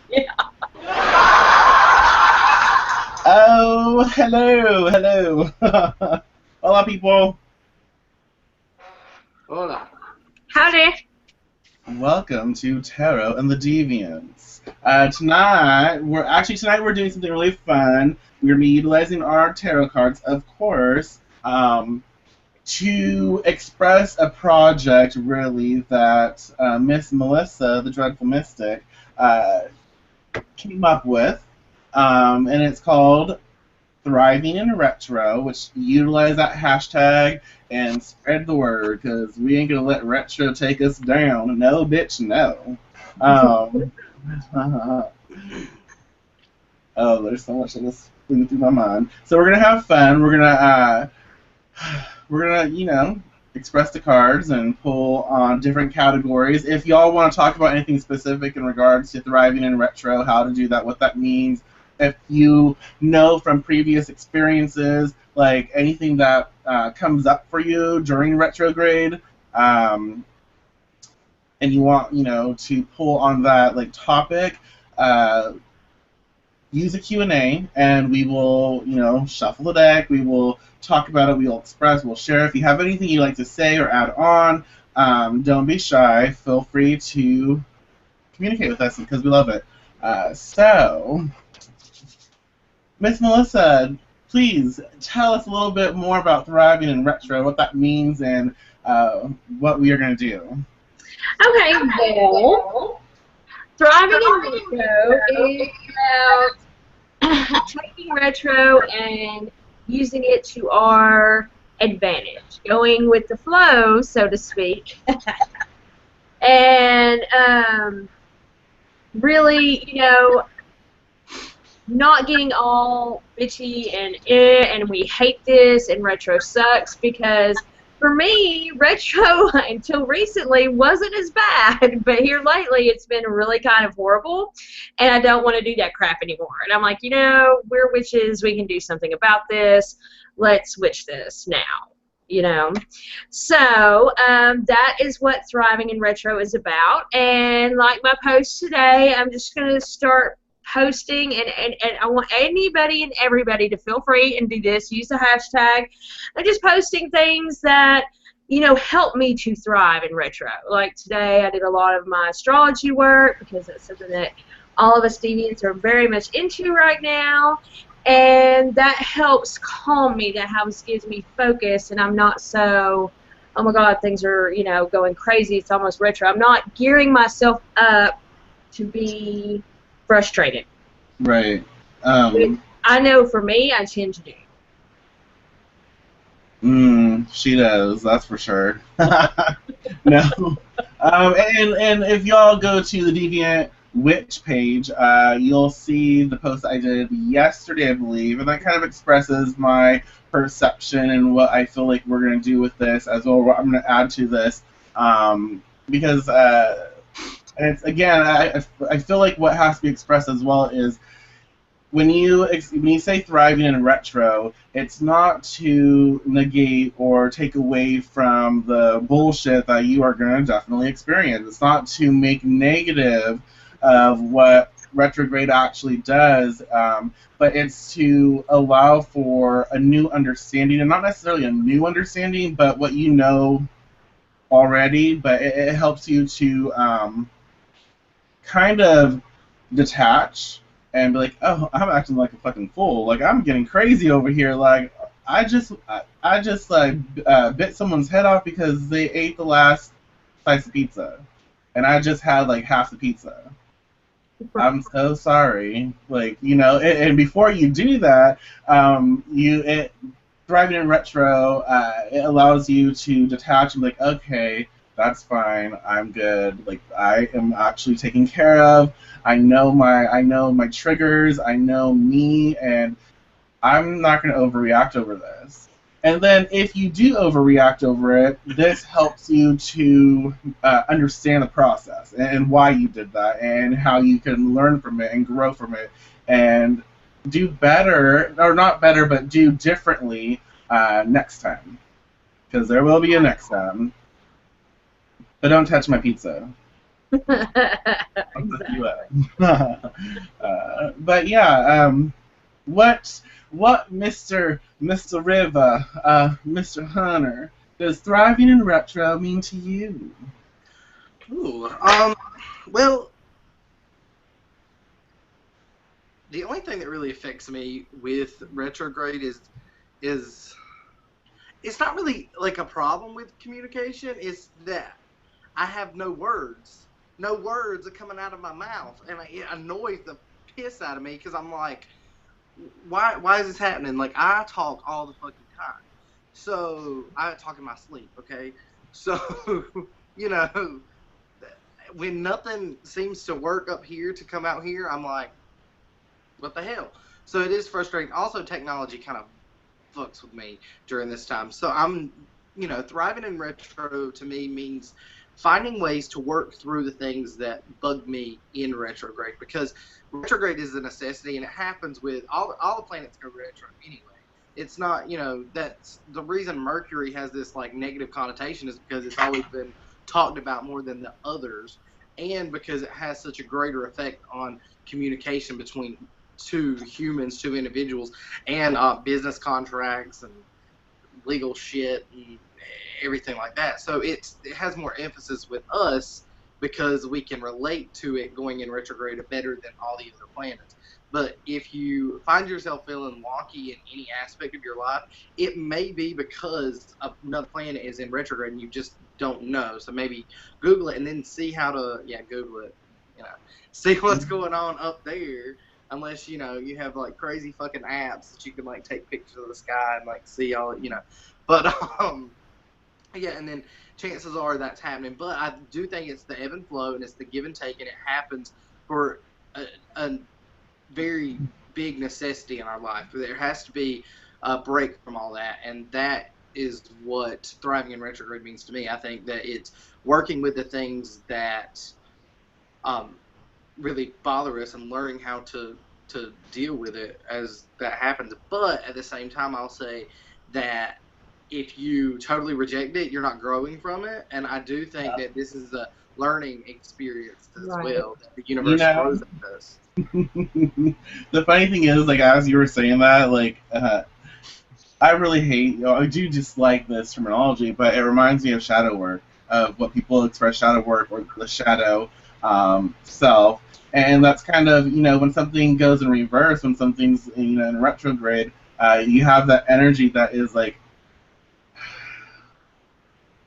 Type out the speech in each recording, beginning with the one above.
Yeah. Oh, hello, hello. Hola, people. Hola. Howdy. Welcome to Tarot and the Deviants. Tonight we're doing something really fun. We're gonna be utilizing our tarot cards, of course, to express a project really that Miss Melissa, the Dreadful Mystic, uh, came up with, and it's called Thriving in Retro, which utilize that hashtag and spread the word because we ain't gonna let retro take us down. No, bitch, no. Um, oh, there's so much of this flew through my mind. So we're gonna have fun. We're gonna express the cards and pull on different categories. If y'all want to talk about anything specific in regards to thriving in retro, how to do that, what that means, if you know from previous experiences, like anything that comes up for you during retrograde, um, and you want to pull on that like topic, uh, use a Q&A, and we will, shuffle the deck. We will talk about it. We'll express. We'll share. If you have anything you'd like to say or add on, don't be shy. Feel free to communicate with us because we love it. So, Miss Melissa, please tell us a little bit more about thriving in retro, what that means, and what we are going to do. Okay, well, thriving in retro is about taking retro and using it to our advantage, going with the flow, so to speak, and really, not getting all bitchy and we hate this and retro sucks because for me retro until recently wasn't as bad, but here lately it's been really kind of horrible and I don't want to do that crap anymore. And I'm like, we're witches, we can do something about this. Let's switch this now. So that is what thriving in retro is about. And like my post today, I'm just going to start posting, and I want anybody and everybody to feel free and do this. Use the hashtag. I'm just posting things that help me to thrive in retro. Like today, I did a lot of my astrology work because that's something that all of us deviants are very much into right now. And that helps calm me. That helps gives me focus, and I'm not so, oh my God, things are going crazy. It's almost retro. I'm not gearing myself up to be frustrated. Right. Which I know for me, I tend to do. She does, that's for sure. No. And if y'all go to the Deviant Witch page, you'll see the post I did yesterday, I believe, and that kind of expresses my perception and what I feel like we're going to do with this, as well what I'm going to add to this. Because, it's, again, I feel like what has to be expressed as well is when you say thriving in retro, it's not to negate or take away from the bullshit that you are going to definitely experience. It's not to make negative of what retrograde actually does, but it's to allow for a new understanding, and not necessarily a new understanding, but what you know already. But it helps you to kind of detach and be like, oh, I'm acting like a fucking fool. Like I'm getting crazy over here. Like I just like bit someone's head off because they ate the last slice of pizza, and I just had like half the pizza. I'm so sorry. Like and before you do that, thriving in retro, it allows you to detach and be like, okay, that's fine. I'm good. Like I am actually taken care of. I know my triggers. I know me, and I'm not going to overreact over this. And then if you do overreact over it, this helps you to understand the process and why you did that and how you can learn from it and grow from it and do better, or not better, but do differently next time. Because there will be a next time. But don't touch my pizza. Of the Exactly. US. But yeah, what Mr. River, Mr. Hunter, does thriving in retro mean to you? Ooh, well, the only thing that really affects me with retrograde is it's not really like a problem with communication. It's that I have no words. No words are coming out of my mouth, and it annoys the piss out of me because I'm like, why is this happening? Like I talk all the fucking time, so I talk in my sleep. Okay, so you know when nothing seems to work up here to come out here, I'm like, what the hell? So it is frustrating. Also, technology kind of fucks with me during this time. So thriving in retro to me means finding ways to work through the things that bug me in retrograde because retrograde is a necessity and it happens with all the planets go retro anyway. It's not, that's the reason Mercury has this like negative connotation is because it's always been talked about more than the others and because it has such a greater effect on communication between two humans, two individuals, and business contracts and legal shit and everything like that. So it has more emphasis with us because we can relate to it going in retrograde better than all the other planets. But if you find yourself feeling wonky in any aspect of your life, it may be because another planet is in retrograde and you just don't know. So maybe Google it and then see how to, Google it, see what's going on up there unless you have like crazy fucking apps that you can like take pictures of the sky and like see all but yeah, and then chances are that's happening, but I do think it's the ebb and flow and it's the give and take and it happens for a very big necessity in our life. There has to be a break from all that, and that is what thriving in retrograde means to me. I think that it's working with the things that um, really bother us and learning how to deal with it as that happens. But at the same time, I'll say that if you totally reject it, you're not growing from it. And I do think that this is a learning experience as Right. well. That the You universe know, throws at us. the funny thing is, like as you were saying that, like I really hate, I do dislike this terminology, but it reminds me of shadow work, of what people express shadow work or the shadow self. And that's kind of, when something goes in reverse, when something's, in retrograde, you have that energy that is like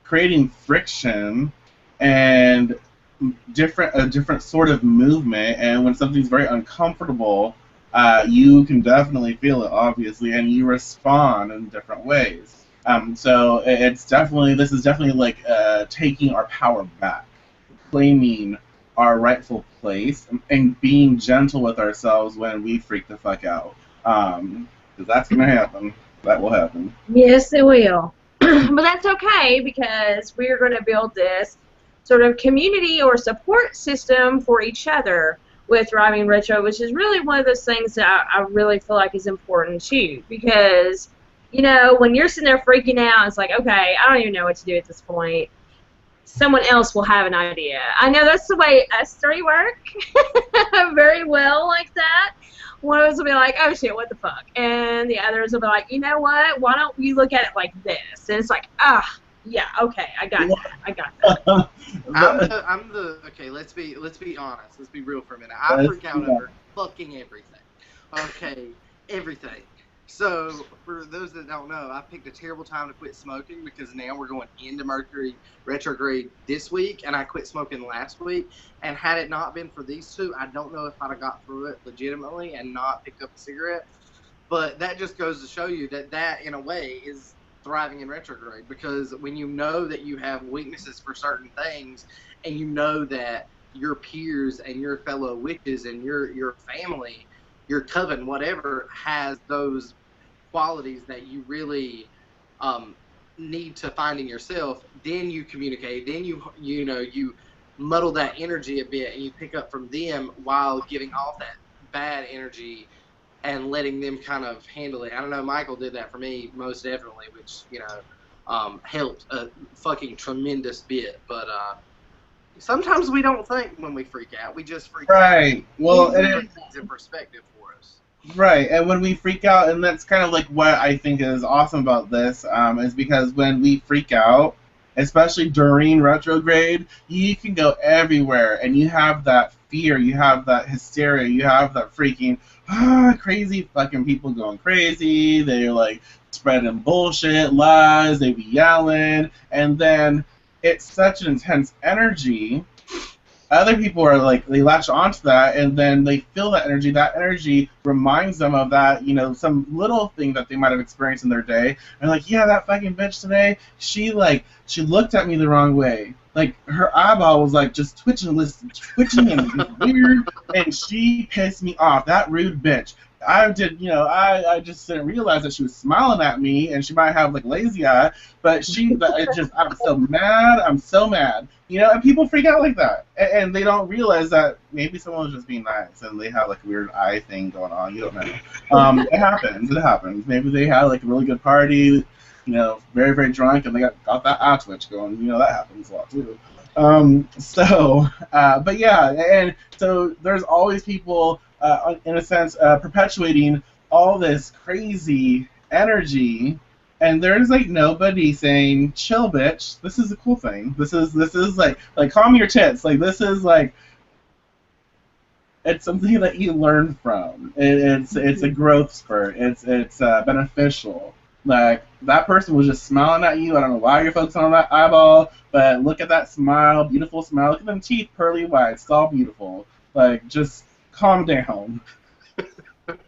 creating friction and a different sort of movement. And when something's very uncomfortable, you can definitely feel it, obviously, and you respond in different ways. So this is definitely like taking our power back, claiming our rightful place, and being gentle with ourselves when we freak the fuck out. Because that's gonna happen. That will happen. Yes, it will. But that's okay because we're going to build this sort of community or support system for each other with Thriving Retro, which is really one of those things that I really feel like is important too. Because, when you're sitting there freaking out, it's like, okay, I don't even know what to do at this point. Someone else will have an idea. I know that's the way us three work very well like that. One of us will be like, oh shit, what the fuck? And the others will be like, you know what? Why don't you look at it like this? And it's like, yeah, okay, I got that. I got that. Okay, let's be honest. Let's be real for a minute. I freak out over fucking everything. Okay, everything. So for those that don't know, I picked a terrible time to quit smoking because now we're going into Mercury retrograde this week, and I quit smoking last week. And had it not been for these two, I don't know if I'd have got through it legitimately and not picked up a cigarette. But that just goes to show you that in a way is thriving in retrograde, because when you know that you have weaknesses for certain things and you know that your peers and your fellow witches and your family, your coven, whatever, has those qualities that you really need to find in yourself, then you communicate, then you muddle that energy a bit and you pick up from them while giving off that bad energy and letting them kind of handle it. I don't know, Michael did that for me most definitely, which helped a fucking tremendous bit. But sometimes we don't think when we freak out. We just freak out. Right. Well, and Put things in perspective for us. right, and when we freak out, and that's kind of like what I think is awesome about this, is because when we freak out, especially during retrograde, you can go everywhere, and you have that fear, you have that hysteria, you have that freaking crazy fucking people going crazy. They're like spreading bullshit, lies, they be yelling, and then it's such an intense energy. Other people are like, they latch onto that, and then they feel that energy. That energy reminds them of that, some little thing that they might have experienced in their day. And like, yeah, that fucking bitch today, she looked at me the wrong way. Like, her eyeball was like just twitching and just weird, and she pissed me off. That rude bitch. I just didn't realize that she was smiling at me, and she might have like lazy eye, but I'm so mad. I'm so mad. And people freak out like that, and they don't realize that maybe someone was just being nice, and they have like a weird eye thing going on. You don't know. It happens. It happens. Maybe they had like a really good party, very, very drunk, and they got that eye twitch going. That happens a lot too. But yeah, and so there's always people, in a sense, perpetuating all this crazy energy. And there's like nobody saying, "Chill, bitch. This is a cool thing. This is like calm your tits. Like this is like it's something that you learn from. It's a growth spurt. It's beneficial. Like that person was just smiling at you. I don't know why you're focusing on that eyeball, but look at that smile, beautiful smile. Look at them teeth, pearly white. It's all beautiful. Like just calm down."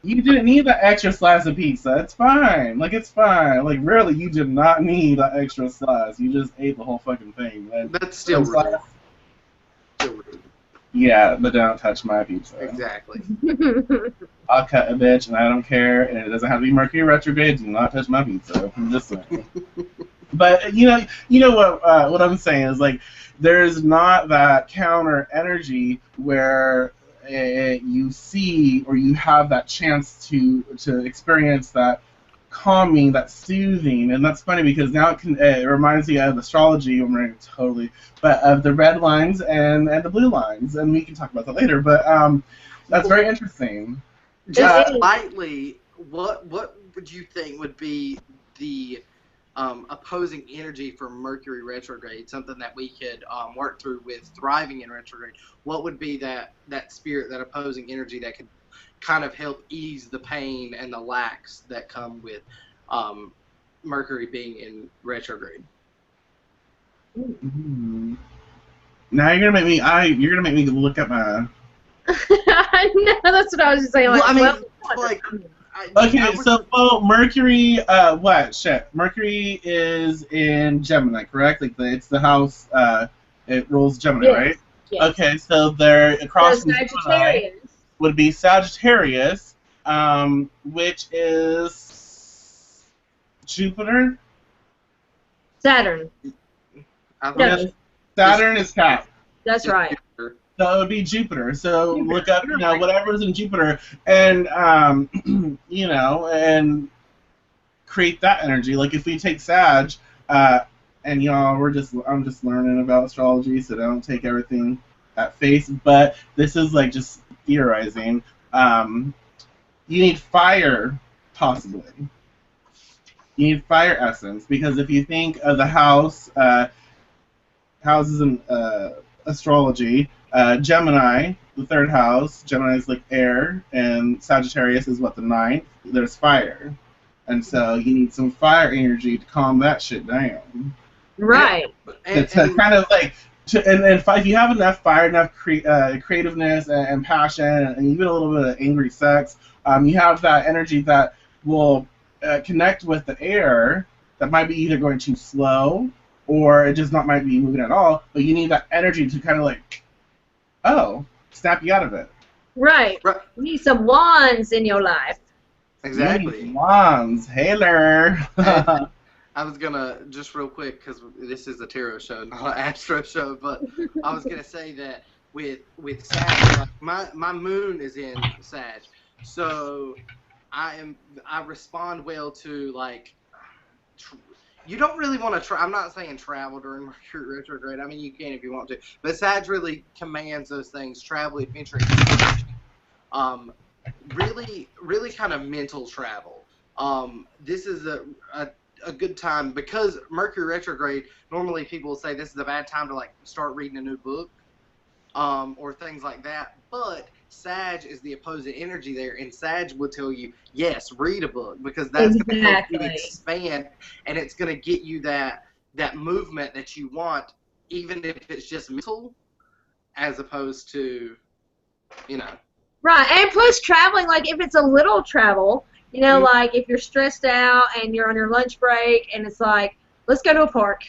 You didn't need that extra slice of pizza. It's fine. Like, it's fine. Like, really, you did not need that extra slice. You just ate the whole fucking thing. That's still rude. Yeah, but don't touch my pizza. Exactly. I'll cut a bitch, and I don't care, and it doesn't have to be Mercury retrograde. Do not touch my pizza. I'm just saying. But, you know what I'm saying is, like, there's not that counter energy where you see or you have that chance to experience that calming, that soothing. And that's funny because now it reminds me of astrology, but of the red lines and the blue lines, and we can talk about that later. But that's very interesting. Just lightly, what would you think would be the opposing energy for Mercury retrograde, something that we could work through with thriving in retrograde? What would be that spirit, that opposing energy that could kind of help ease the pain and the lacks that come with Mercury being in retrograde? Mm-hmm. Now you're gonna make me look at my. I know, that's what I was just saying. Like, Mercury, Mercury is in Gemini, correct? Like it's the house. It rules Gemini, yes. Right? Yes. Okay, so they're across from Gemini would be Sagittarius, which is Jupiter. Saturn. Saturn is Cap. That's right. So it would be Jupiter. So look up, whatever's in Jupiter, and and create that energy. Like if we take Sag, and I'm just learning about astrology, so don't take everything at face. But this is like just theorizing. You need fire, possibly. You need fire essence because if you think of the houses in astrology. Gemini, the third house. Gemini is like air, and Sagittarius is the ninth. There's fire, and so you need some fire energy to calm that shit down. Right. It's kind of like, if you have enough fire, enough creativeness and passion, and even a little bit of angry sex, you have that energy that will connect with the air. That might be either going too slow, or it just might be moving at all. But you need that energy to kind of like. Oh, snap you out of it. Right. You need some wands in your life. Exactly. Wands, Haler. I was gonna just real quick because this is a tarot show, not an astro show, but I was gonna say that with Sag, my moon is in Sag, so I respond well to like you don't really want to I'm not saying travel during Mercury retrograde. I mean, you can if you want to. But Sag really commands those things: travel, adventure, um, really kind of mental travel. This is a good time because Mercury retrograde. Normally, people will say this is a bad time to like start reading a new book, or things like that. But Sag is the opposite energy there, and Sag will tell you, yes, read a book because that's going to help you expand, and it's going to get you that movement that you want, even if it's just mental, as opposed to, you know. Right, and plus traveling, like if it's a little travel, you know, like if you're stressed out and you're on your lunch break, and it's like, let's go to a park.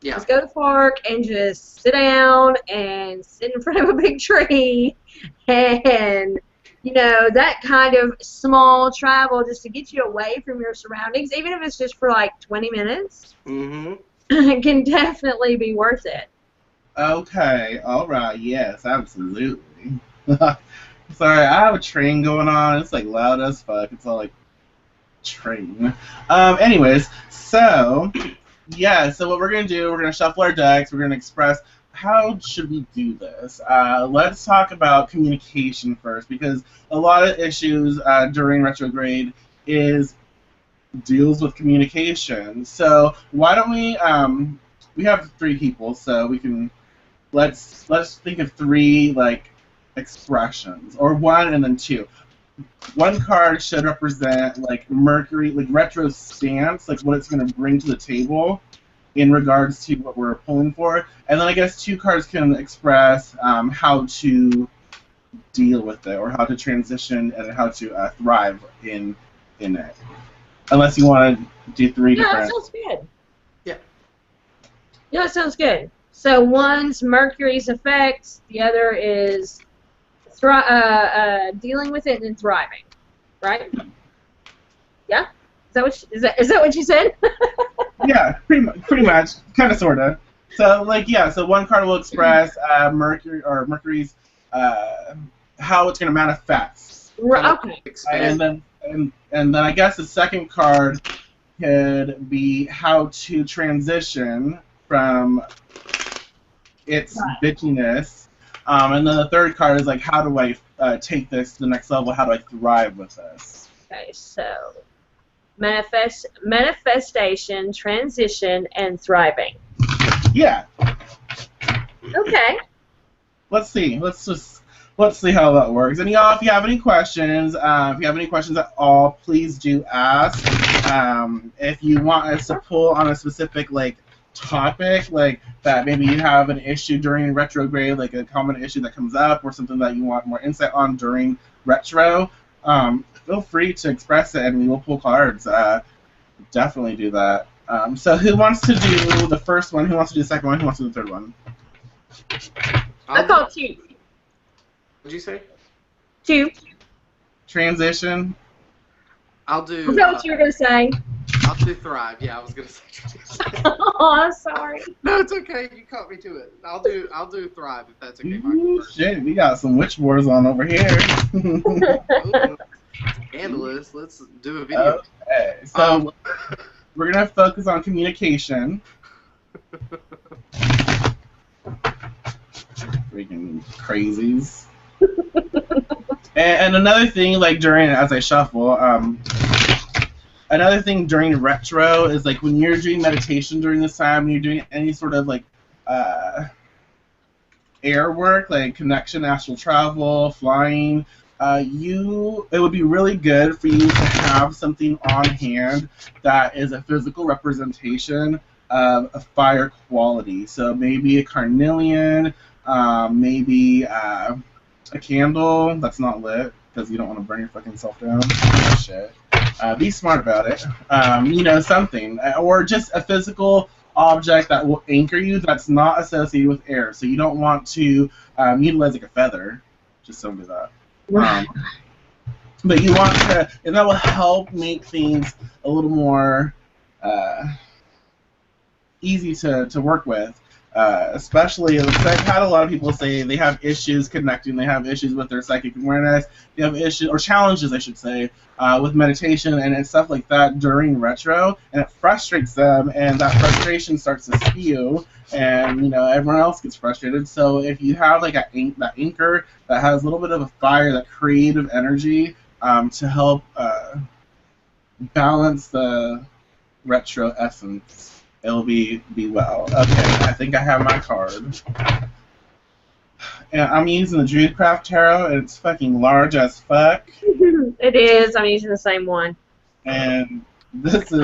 Yeah. Let's go to the park and just sit down and sit in front of a big tree and, you know, that kind of small travel just to get you away from your surroundings, even if it's just for like 20 minutes, can definitely be worth it. Okay, all right, yes, absolutely. Sorry, I have a train going on. It's like loud as fuck. It's all like train. Anyways, so... yeah, so what we're going to do, we're going to shuffle our decks, we're going to express how should we do this. Let's talk about communication first, because a lot of issues during retrograde deals with communication. So why don't we have 3 people, so we can, let's think of 3, like, expressions, or 1 and then 2. 1 card should represent like Mercury, like retro stance, like what it's going to bring to the table in regards to what we're pulling for, and then I guess 2 cards can express how to deal with it, or how to transition and how to thrive in it. Unless you want to do 3 different. Yeah, that sounds good. Yeah. Yeah, that sounds good. So one's Mercury's effects, the other is dealing with it and thriving, right? Yeah, is that what you said? Yeah, pretty much, kind of, sorta. So like, yeah, so 1 card will express Mercury's how it's gonna manifest. Okay. And then I guess the 2nd card could be how to transition from its bitchiness. And then the 3rd card is like, how do I take this to the next level? How do I thrive with this? Okay, so manifestation, transition, and thriving. Yeah. Okay. Let's see. Let's see how that works. And y'all, if you have any questions, at all, please do ask. If you want us to pull on a specific topic, like that maybe you have an issue during retrograde, like a common issue that comes up, or something that you want more insight on during retro, feel free to express it and we will pull cards. Definitely do that. So who wants to do the first one? Who wants to do the second one? Who wants to do the third one? I call 2. What'd you say? 2. Transition. I'll do. Is that what you were going to say? I'll do thrive. Yeah, I was gonna say. Oh, I'm sorry. No, it's okay. You caught me to it. I'll do thrive if that's okay. Ooh, shit, we got some witch boards on over here. Scandalous. Let's do a video. Okay, so we're gonna focus on communication. Freaking crazies. And another thing, like as I shuffle, another thing during retro is like when you're doing meditation during this time, when you're doing any sort of air work, like connection, astral travel, flying, it would be really good for you to have something on hand that is a physical representation of a fire quality. So maybe a carnelian, maybe a candle that's not lit because you don't want to burn your fucking self down. Oh, shit. Be smart about it. Something. Or just a physical object that will anchor you that's not associated with air. So you don't want to utilize like a feather. Just don't do that. But you want to, and that will help make things a little more easy to work with. Especially, I've had a lot of people say they have issues connecting, they have issues with their psychic awareness, they have issues, or challenges, I should say, with meditation and stuff like that during retro, and it frustrates them, and that frustration starts to spew, and, you know, everyone else gets frustrated. So if you have, like, that anchor that has a little bit of a fire, that creative energy, to help balance the retro essence, it'll be well. Okay, I think I have my card. And I'm using the Druidcraft Tarot, and it's fucking large as fuck. It is. I'm using the same one. And this is...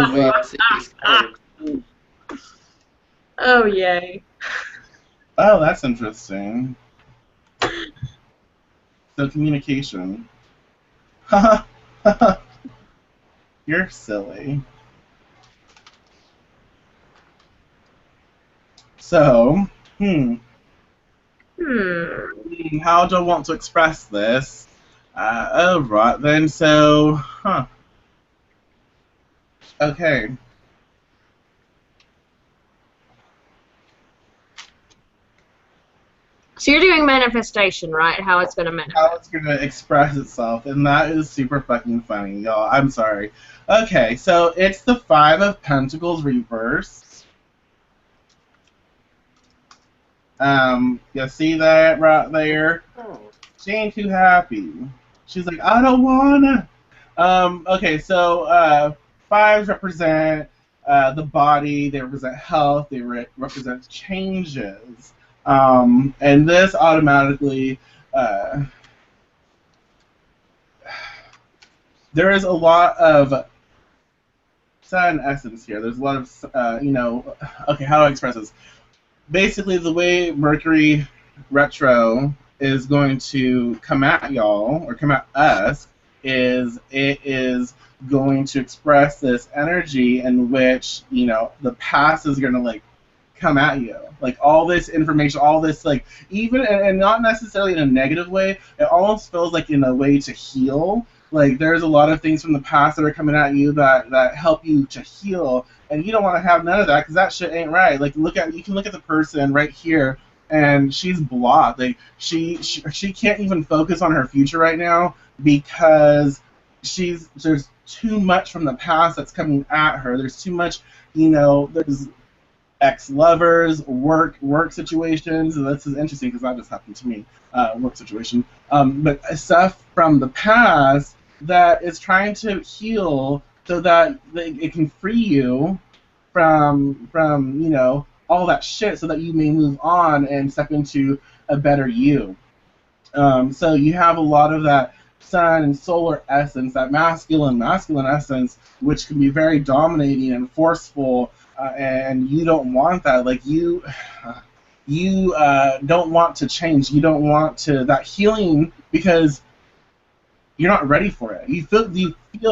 oh, yay. oh, that's interesting. So, communication. You're silly. So, how do I want to express this? Oh, right then, so, okay. So you're doing manifestation, right? How it's going to manifest. How it's going to express itself, and that is super fucking funny, y'all. I'm sorry. Okay, so it's the Five of Pentacles reversed. You see that right there? She ain't too happy. She's like, I don't wanna. Okay, so fives represent the body. They represent health. They represent changes. And this automatically, there is a lot of sun essence here. There's a lot of, you know. Okay, how do I express this? Basically, the way Mercury retro is going to come at y'all, or come at us, is it is going to express this energy in which, you know, the past is going to, like, come at you. Like, all this information, all this, like, even, and not necessarily in a negative way, it almost feels like in a way to heal. Like, there's a lot of things from the past that are coming at you that help you to heal, and you don't want to have none of that, because that shit ain't right. Like, you can look at the person right here, and she's blocked. Like, she can't even focus on her future right now, because there's too much from the past that's coming at her. There's too much, you know, there's ex-lovers, work situations, and this is interesting because that just happened to me, work situation. But stuff from the past that is trying to heal so that it can free you from you know, all that shit, so that you may move on and step into a better you. So you have a lot of that sun and solar essence, that masculine essence, which can be very dominating and forceful, and you don't want that. Like, you don't want to change. You don't want to that healing, because you're not ready for it. You feel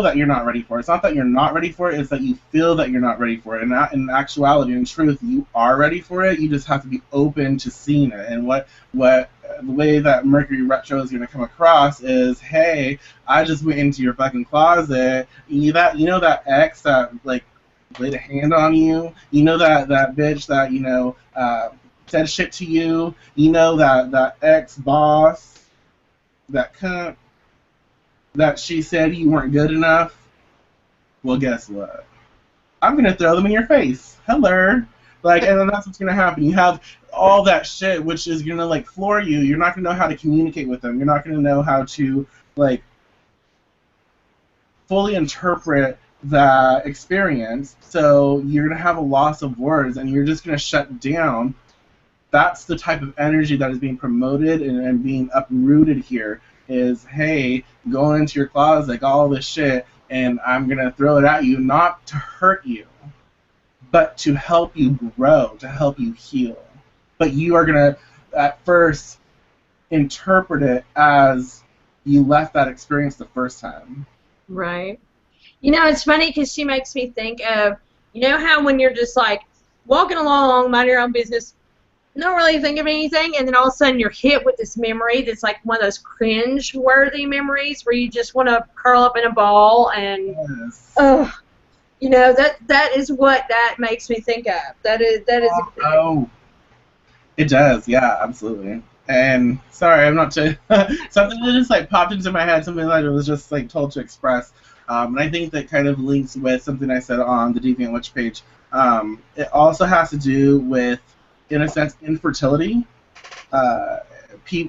that you're not ready for it. It's not that you're not ready for it, it's that you feel that you're not ready for it. And that, in actuality, in truth, you are ready for it. You just have to be open to seeing it. And what the way that Mercury retro is going to come across is, hey, I just went into your fucking closet. You know that ex that, like, laid a hand on you? You know that bitch that, you know, said shit to you? You know that ex-boss, that cunt, that she said you weren't good enough? Well, guess what? I'm going to throw them in your face. Hello. Like, and then that's what's going to happen. You have all that shit, which is going to, like, floor you. You're not going to know how to communicate with them. You're not going to know how to, like, fully interpret that experience. So you're going to have a loss of words, and you're just going to shut down. That's the type of energy that is being promoted and being uprooted here. Is, hey, go into your closet, like, all this shit, and I'm going to throw it at you, not to hurt you, but to help you grow, to help you heal. But you are going to, at first, interpret it as you left that experience the first time. Right. You know, it's funny because she makes me think of, you know how when you're just, like, walking along, mind your own business, don't really think of anything, and then all of a sudden you're hit with this memory that's like one of those cringe-worthy memories where you just want to curl up in a ball and, Yes. You know, that is what that makes me think of. That is. Oh, It does, yeah, absolutely. And sorry, I'm not to something that just like popped into my head, something that I was just like told to express. And I think that kind of links with something I said on the Deviant Witch page. It also has to do with, in a sense, infertility. Uh,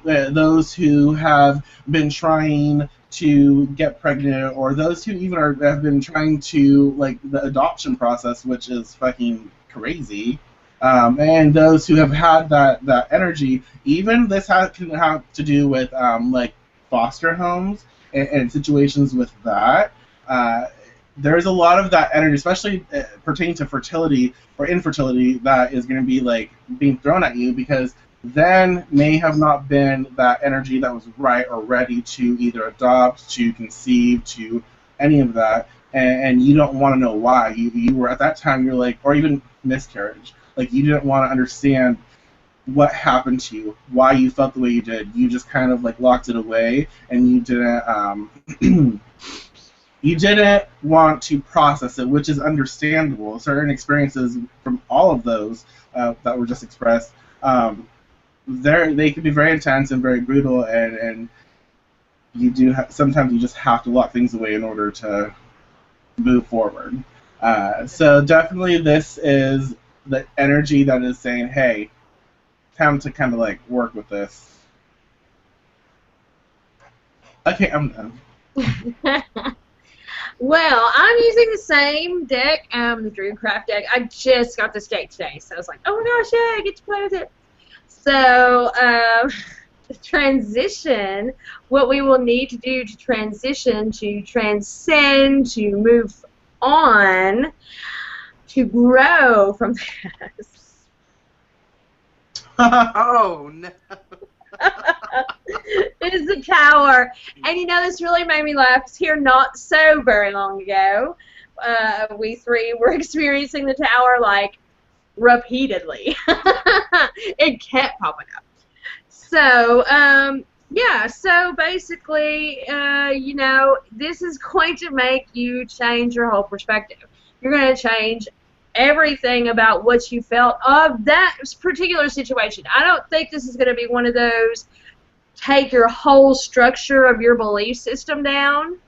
those who have been trying to get pregnant, or those who even have been trying to like the adoption process, which is fucking crazy. And those who have had that energy, even this can have to do with like foster homes and situations with that. Uh, there's a lot of that energy, especially pertaining to fertility or infertility, that is going to be like being thrown at you because then may have not been that energy that was right or ready to either adopt, to conceive, to any of that, and you don't want to know why. You were at that time, you're like, or even miscarriage, like you didn't want to understand what happened to you, why you felt the way you did. You just kind of like locked it away, and you didn't you didn't want to process it, which is understandable. Certain experiences from all of those that were just expressed. They can be very intense and very brutal, and you do sometimes you just have to lock things away in order to move forward. So definitely, this is the energy that is saying, "Hey, time to kind of like work with this." Okay, I'm done. Well, I'm using the same deck, the Dreamcraft deck. I just got this deck today, so I was like, oh my gosh, yeah, I get to play with it. So, the transition, what we will need to do to transition, to transcend, to move on, to grow from this. Oh, no. Is the tower. And you know, this really made me laugh because here not so very long ago, we three were experiencing the tower like repeatedly. It kept popping up. So, yeah, so basically, you know, this is going to make you change your whole perspective. You're going to change everything about what you felt of that particular situation. I don't think this is going to be one of those take your whole structure of your belief system down.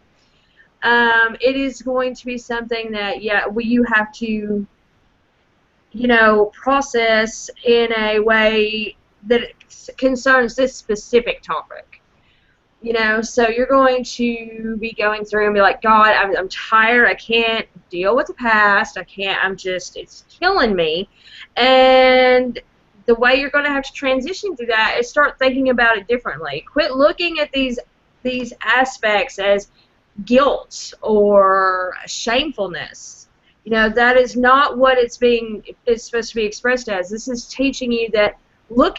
It is going to be something that, yeah, you have to, you know, process in a way that concerns this specific topic. You know, so you're going to be going through and be like, God, I'm tired. I can't deal with the past. I can't. It's killing me. And the way you're going to have to transition through that is start thinking about it differently. Quit looking at these aspects as guilt or shamefulness. You know, that is not what it's supposed to be expressed as. This is teaching you that look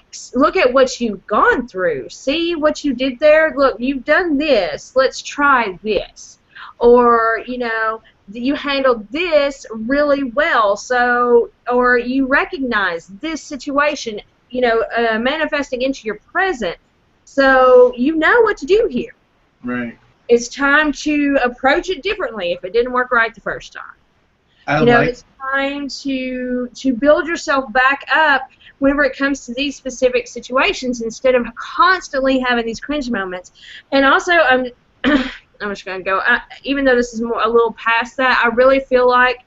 at what you've gone through. See what you did there? Look, you've done this. Let's try this. Or, you know, you handled this really well. So, or you recognize this situation, you know, manifesting into your present. So you know what to do here. Right. It's time to approach it differently if it didn't work right the first time. It's time to build yourself back up whenever it comes to these specific situations instead of constantly having these cringe moments. And also, I'm just going to go, even though this is a little past that, I really feel like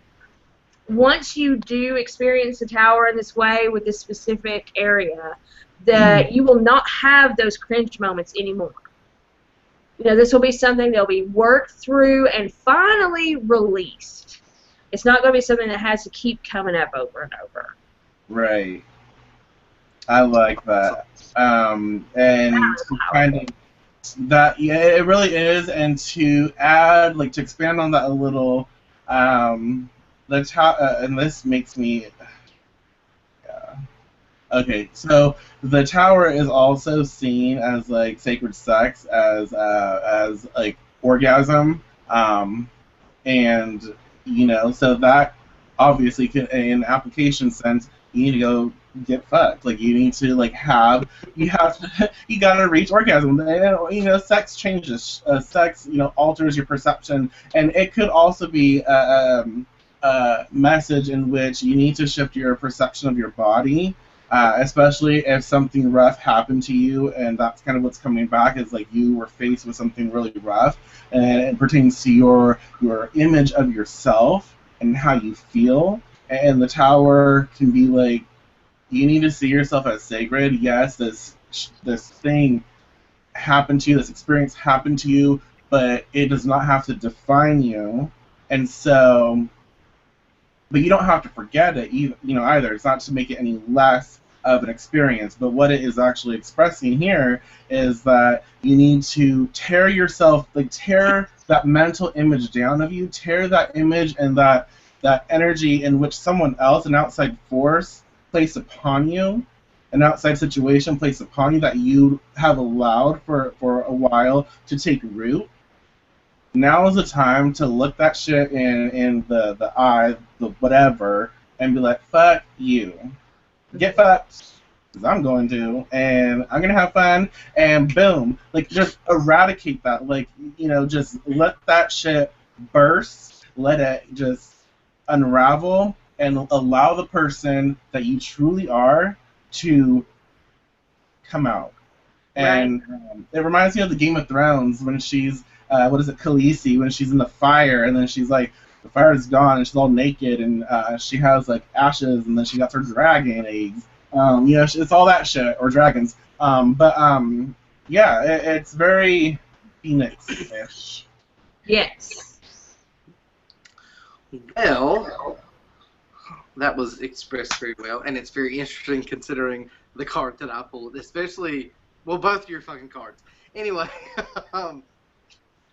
once you do experience the tower in this way with this specific area, that you will not have those cringe moments anymore. You know, this will be something that'll be worked through and finally released. It's not going to be something that has to keep coming up over and over. Right. I like that. And kind of that, yeah, it really is. And to add, like, to expand on that a little, and this makes me, yeah. Okay, so the tower is also seen as like sacred sex, as like orgasm, and you know, so that obviously can, in application sense, you need to go get fucked. Like you need to like you gotta reach orgasm. And, you know, sex changes. Sex, you know, alters your perception, and it could also be a message in which you need to shift your perception of your body especially if something rough happened to you, and that's kind of what's coming back is like you were faced with something really rough, and it pertains to your image of yourself and how you feel. And the tower can be like, you need to see yourself as sacred. Yes, this thing happened to you, this experience happened to you, but it does not have to define you. And so, but you don't have to forget it either. It's not to make it any less of an experience, but what it is actually expressing here is that you need to tear yourself, like tear that mental image down of you, tear that image and that energy in which someone else, an outside force, placed upon you, an outside situation placed upon you that you have allowed for a while to take root. Now is the time to look that shit in the eye, the whatever, and be like, fuck you. Get fucked. Because I'm going to, and I'm going to have fun, and boom. Like, just eradicate that. Like, just let that shit burst. Let it just unravel, and allow the person that you truly are to come out. And it reminds me of the Game of Thrones when she's, what is it, Khaleesi, when she's in the fire, and then she's like, the fire is gone, and she's all naked, and she has like ashes, and then she got her dragon eggs. It's all that shit, or dragons. Yeah, it's very Phoenix-ish. Yes. Well, that was expressed very well, and it's very interesting considering the card that I pulled, especially, well, both your fucking cards. Anyway,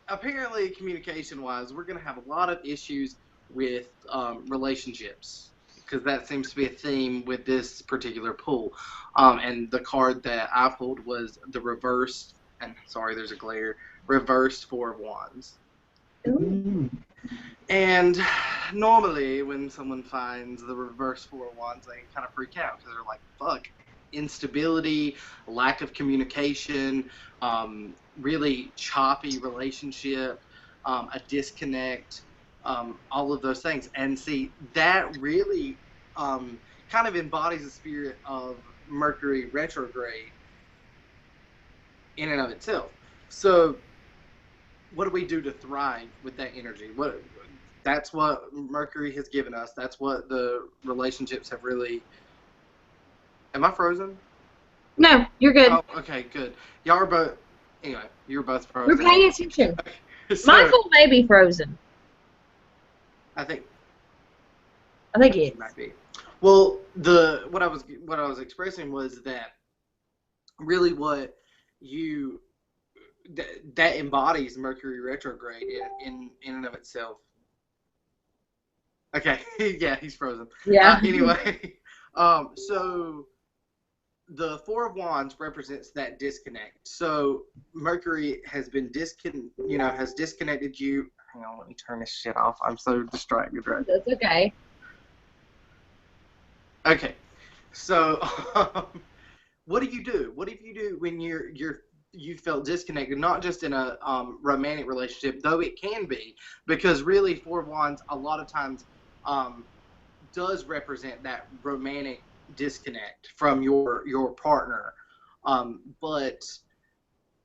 apparently, communication-wise, we're going to have a lot of issues with relationships, because that seems to be a theme with this particular pull. And the card that I pulled was the reversed, and sorry, there's a glare, reversed Four of Wands. Ooh. And normally, when someone finds the reverse Four of Wands, they kind of freak out, because they're like, fuck, instability, lack of communication, really choppy relationship, a disconnect, all of those things. And see, that really kind of embodies the spirit of Mercury retrograde in and of itself. So what do we do to thrive with that energy? That's what Mercury has given us. That's what the relationships have really... Am I frozen? No, you're good. Oh, okay, good. Y'all are both... Anyway, you're both frozen. We're paying attention. Okay. So, Michael may be frozen. I think it is. might be. Well, what I was expressing was that really what you that embodies Mercury retrograde in and of itself. Okay, yeah, he's frozen. Yeah. Anyway, so the Four of Wands represents that disconnect. So Mercury has been has disconnected you. Hang on, let me turn this shit off. I'm so distracted right now. That's okay. Okay, so what do you do? What do you do when you felt disconnected? Not just in a romantic relationship, though it can be, because really Four of Wands a lot of times does represent that romantic disconnect from your partner, but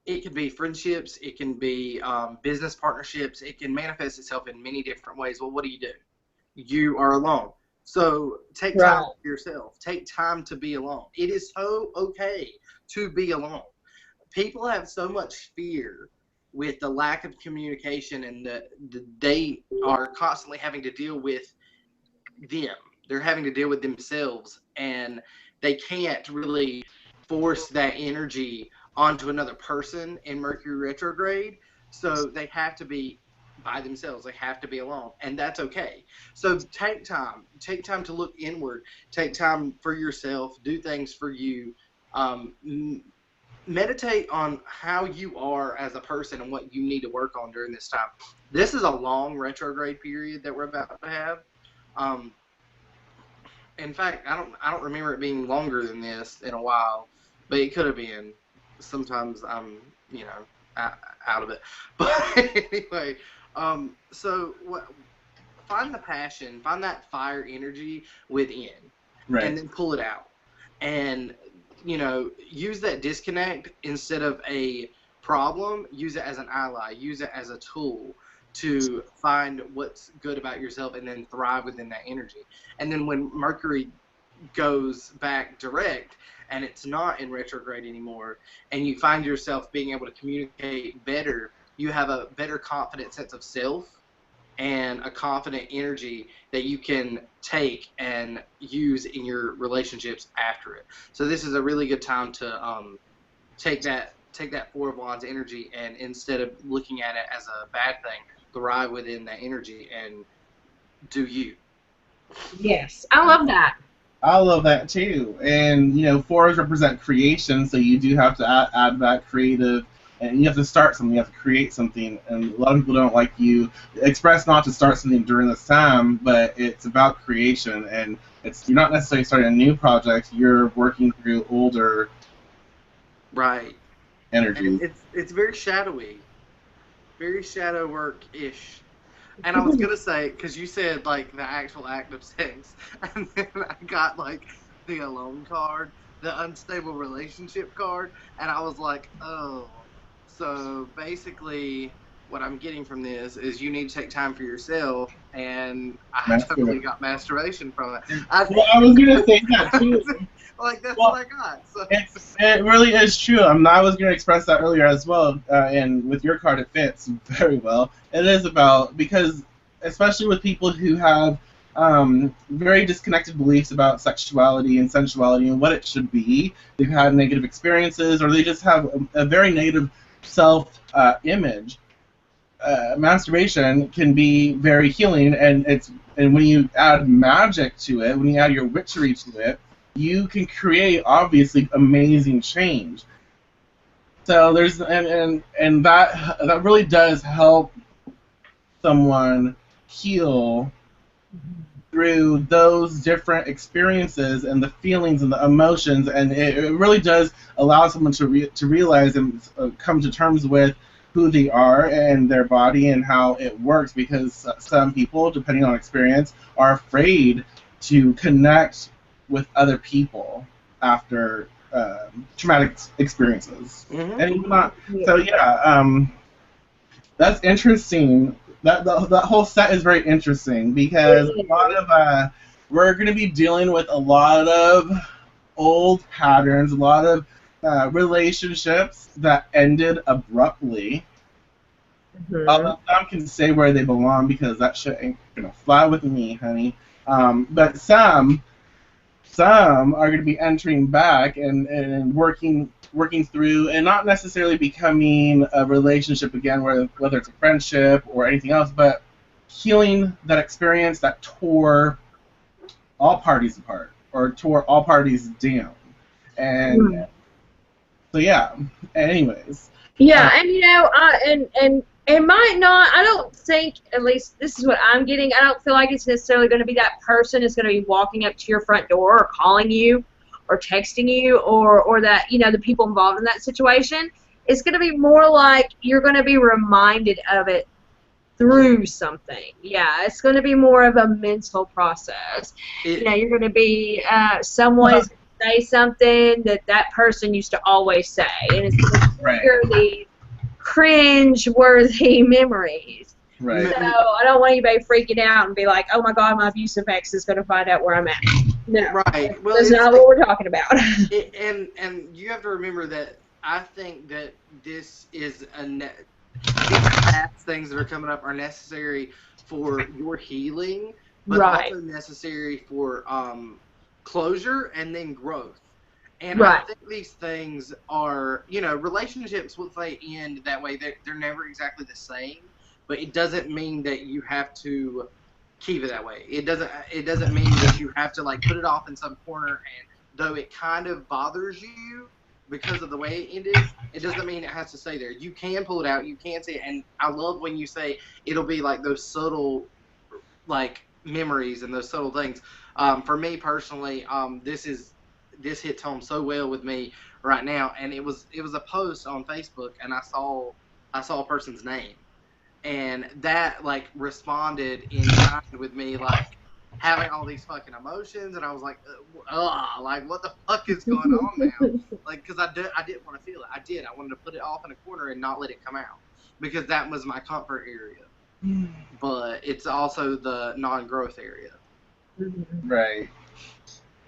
it can be friendships, it can be business partnerships, it can manifest itself in many different ways. Well, what do? You are alone. So take time for yourself. Take time to be alone. It is so okay to be alone. People have so much fear with the lack of communication, and they are constantly having to deal with them. They're having to deal with themselves, and they can't really force that energy onto another person in Mercury retrograde. So they have to be by themselves. They have to be alone, and that's okay. So take time to look inward, take time for yourself, do things for you, meditate on how you are as a person and what you need to work on during this time. This is a long retrograde period that we're about to have. In fact, I don't remember it being longer than this in a while, but it could have been. Sometimes I'm, out of it. But anyway, so find the passion, find that fire energy within, Right. and then pull it out. and use that disconnect instead of a problem. Use it as an ally. Use it as a tool to find what's good about yourself and then thrive within that energy. And then when Mercury goes back direct and it's not in retrograde anymore, and you find yourself being able to communicate better, you have a better confident sense of self and a confident energy that you can take and use in your relationships after it. So this is a really good time to take that Four of Wands energy, and instead of looking at it as a bad thing, thrive within that energy and do you. Yes, I love that. I love that too. And fours represent creation, so you do have to add that creative, and you have to start something. You have to create something. And a lot of people don't like you express not to start something during this time, but it's about creation, and you're not necessarily starting a new project. You're working through older energy. And it's very shadowy, very shadow work ish. And I was gonna say, because you said like the actual act of sex, and then I got like the alone card, the unstable relationship card, and I was like, oh, so basically what I'm getting from this is you need to take time for yourself, and I totally got masturbation from it. I was gonna say that too. Like that's what I got. So. It really is true. I was going to express that earlier as well, and with your card it fits very well. It is about, because especially with people who have very disconnected beliefs about sexuality and sensuality and what it should be, they've had negative experiences, or they just have a very negative self-image. Masturbation can be very healing, and when you add magic to it, when you add your witchery to it, you can create, obviously, amazing change. So there's and that really does help someone heal through those different experiences and the feelings and the emotions, and it really does allow someone to realize and come to terms with who they are and their body and how it works, because some people, depending on experience, are afraid to connect with other people after traumatic experiences. Mm-hmm. And not, so yeah, that's interesting. That whole set is very interesting, because a lot of we're going to be dealing with a lot of old patterns, a lot of relationships that ended abruptly. Mm-hmm. Although some can say where they belong, because that shit ain't gonna fly with me, honey. But some are going to be entering back and working through, and not necessarily becoming a relationship again, whether it's a friendship or anything else, but healing that experience that tore all parties apart, or tore all parties down. And so yeah, anyways. Yeah, and it might not, I don't think, at least this is what I'm getting, I don't feel like it's necessarily going to be that person is going to be walking up to your front door or calling you or texting you, or that, the people involved in that situation. It's going to be more like you're going to be reminded of it through something. Yeah, it's going to be more of a mental process. You're going to be, someone is going to say something that person used to always say, and it's going to trigger these cringe-worthy memories. Right. So I don't want anybody freaking out and be like, oh my God, my abusive ex is going to find out where I'm at. No. Right. Well, that's not what we're talking about. And you have to remember that I think that this is these past things that are coming up are necessary for your healing, but also necessary for closure and then growth. And I think these things are, relationships, once they end that way, they're never exactly the same. But it doesn't mean that you have to keep it that way. It doesn't mean that you have to like put it off in some corner. And though it kind of bothers you because of the way it ended, it doesn't mean it has to stay there. You can pull it out. You can see it. And I love when you say it'll be like those subtle, like memories and those subtle things. For me personally, this hits home so well with me right now, and it was a post on Facebook, and I saw a person's name, and that like responded in kind with me, like having all these fucking emotions, and I was like, ugh, like what the fuck is going on now? Like, because I didn't want to feel it. I wanted to put it off in a corner and not let it come out because that was my comfort area. But it's also the non-growth area. Right.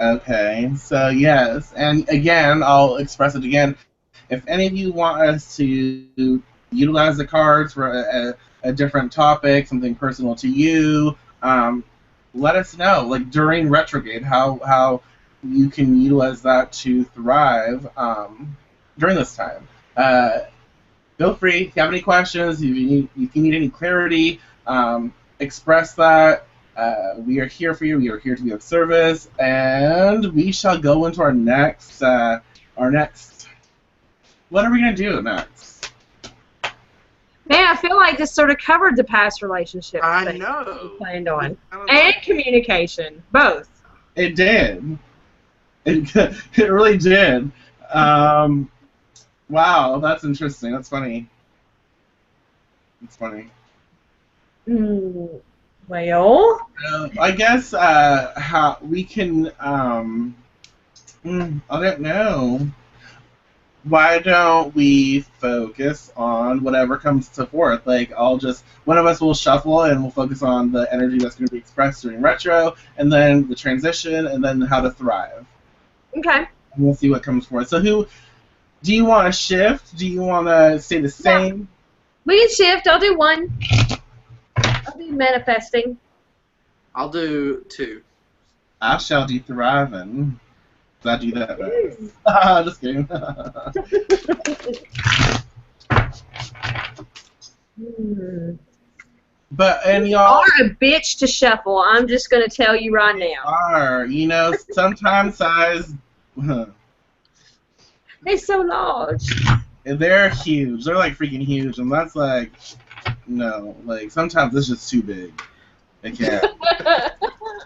Okay. So yes, and again, I'll express it again. If any of you want us to utilize the cards for a different topic, something personal to you, let us know. Like during Retrograde, how you can utilize that to thrive during this time. Feel free. If you have any questions, if you need any clarity, express that. We are here for you. We are here to be of service, and we shall go into our next. What are we gonna do next? Man, I feel like this sort of covered the past relationship I thing know. we planned on, and communication, both. It did. It really did. Wow, that's interesting. That's funny. It's funny. Well, I guess how we can. I don't know. Why don't we focus on whatever comes to forth? Like, one of us will shuffle and we'll focus on the energy that's going to be expressed during retro, and then the transition, and then how to thrive. okay. And we'll see what comes forth. So, do you want to shift? Do you want to stay the same? We can shift. I'll do one. I'll do manifesting. I'll do 2. I shall do thriving. I do that best. Just kidding. But and y'all are a bitch to shuffle. I'm just gonna tell you right now. Sometimes size. They're so large. They're huge. They're like freaking huge, and that's like no. Like sometimes it's just too big. They can't.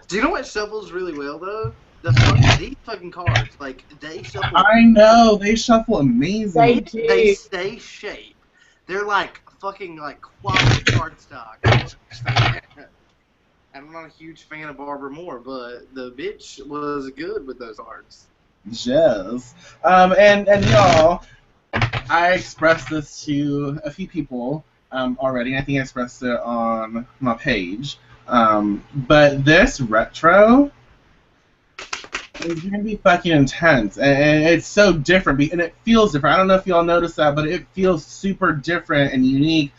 Do you know what shuffles really well though? These fucking cards, like they shuffle. I know they shuffle amazing. They stay shape. They're like fucking like quality cardstock. I'm not a huge fan of Barbara Moore, but the bitch was good with those cards. Yes. And y'all, I expressed this to a few people already. I think I expressed it on my page. But this retro is going to be fucking intense, and it's so different, and it feels different. I don't know if y'all noticed that, but it feels super different and unique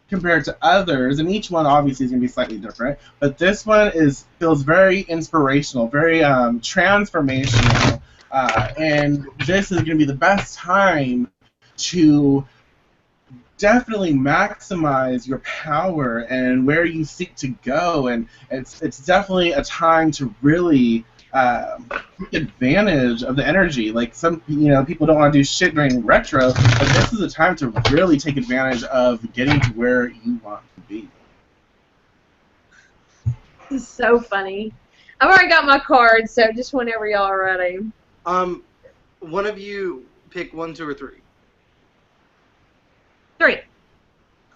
compared to others, and each one obviously is going to be slightly different, but this one feels very inspirational, very transformational, and this is going to be the best time to definitely maximize your power and where you seek to go, and it's definitely a time to really take advantage of the energy. Like some people don't want to do shit during retro, but this is a time to really take advantage of getting to where you want to be. This is so funny. I've already got my card, so just whenever y'all are ready. One of you pick 1, 2, or 3. 3.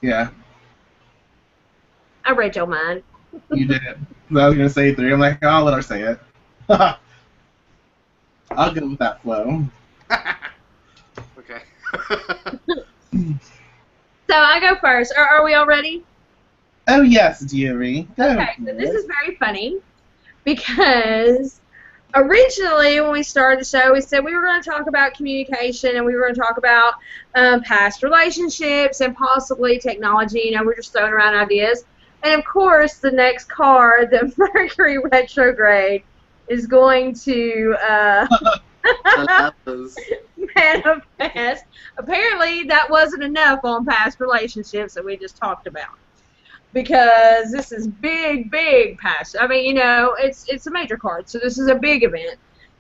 Yeah. I read your mind. You did. I was gonna say 3. I'm like, I'll let her say it. I'll go with that flow. Okay. So I go first. Are we all ready? Oh yes, dearie. Okay, so this is very funny because originally when we started the show, we said we were going to talk about communication and we were going to talk about past relationships and possibly technology. We're just throwing around ideas. And of course, the next card, the Mercury Retrograde, is going to manifest. Apparently, that wasn't enough on past relationships that we just talked about. Because this is big past. I mean, it's a major card, so this is a big event.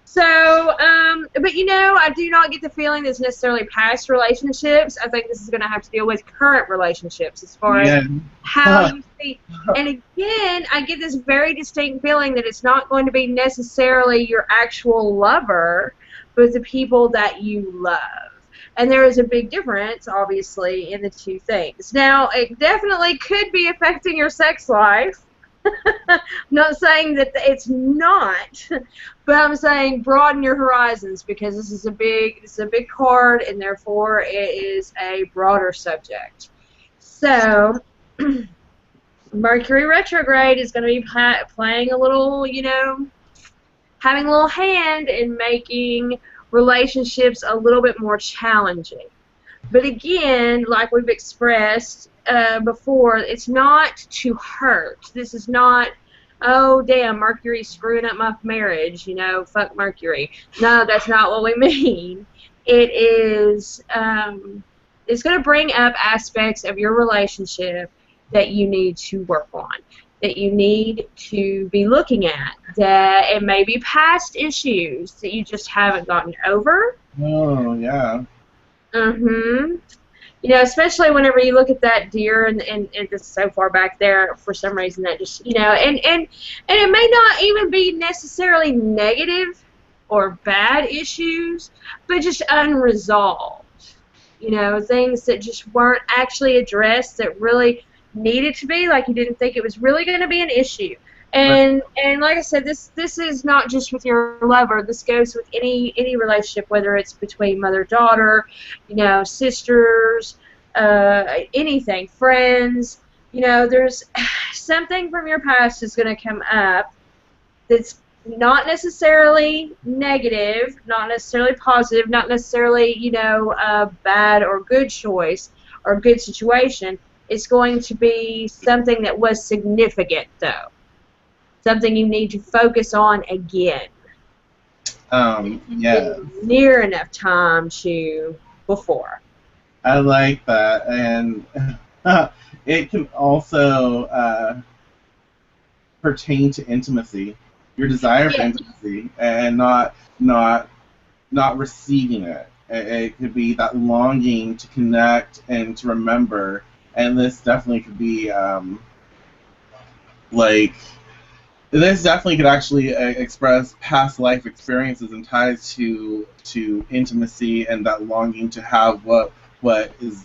So, but I do not get the feeling that it's necessarily past relationships. I think this is going to have to deal with current relationships as far as how you see. And again, I get this very distinct feeling that it's not going to be necessarily your actual lover, but the people that you love. And there is a big difference, obviously, in the two things. Now, it definitely could be affecting your sex life. I'm not saying that it's not, but I'm saying broaden your horizons, because this is a big card, and therefore it is a broader subject. So Mercury retrograde is going to be playing a little, having a little hand in making relationships a little bit more challenging. But again, like we've expressed before, it's not to hurt. This is not, oh, damn, Mercury's screwing up my marriage, fuck Mercury. No, that's not what we mean. It is, it's going to bring up aspects of your relationship that you need to work on, that you need to be looking at, that it may be past issues that you just haven't gotten over. Oh, yeah. Mm-hmm. Especially whenever you look at that deer and it's so far back there, for some reason that just, and it may not even be necessarily negative or bad issues, but just unresolved. Things that just weren't actually addressed that really needed to be, like you didn't think it was really going to be an issue. And like I said, this is not just with your lover. This goes with any relationship, whether it's between mother-daughter, sisters, anything, friends. There's something from your past is going to come up that's not necessarily negative, not necessarily positive, not necessarily, a bad or good choice or good situation. It's going to be something that was significant, though. Something you need to focus on again. Yeah. Near enough time to before. I like that, and it can also pertain to intimacy, your desire for intimacy, and not receiving it. It could be that longing to connect and to remember, and this definitely could be like. This definitely could actually express past life experiences and ties to intimacy and that longing to have what is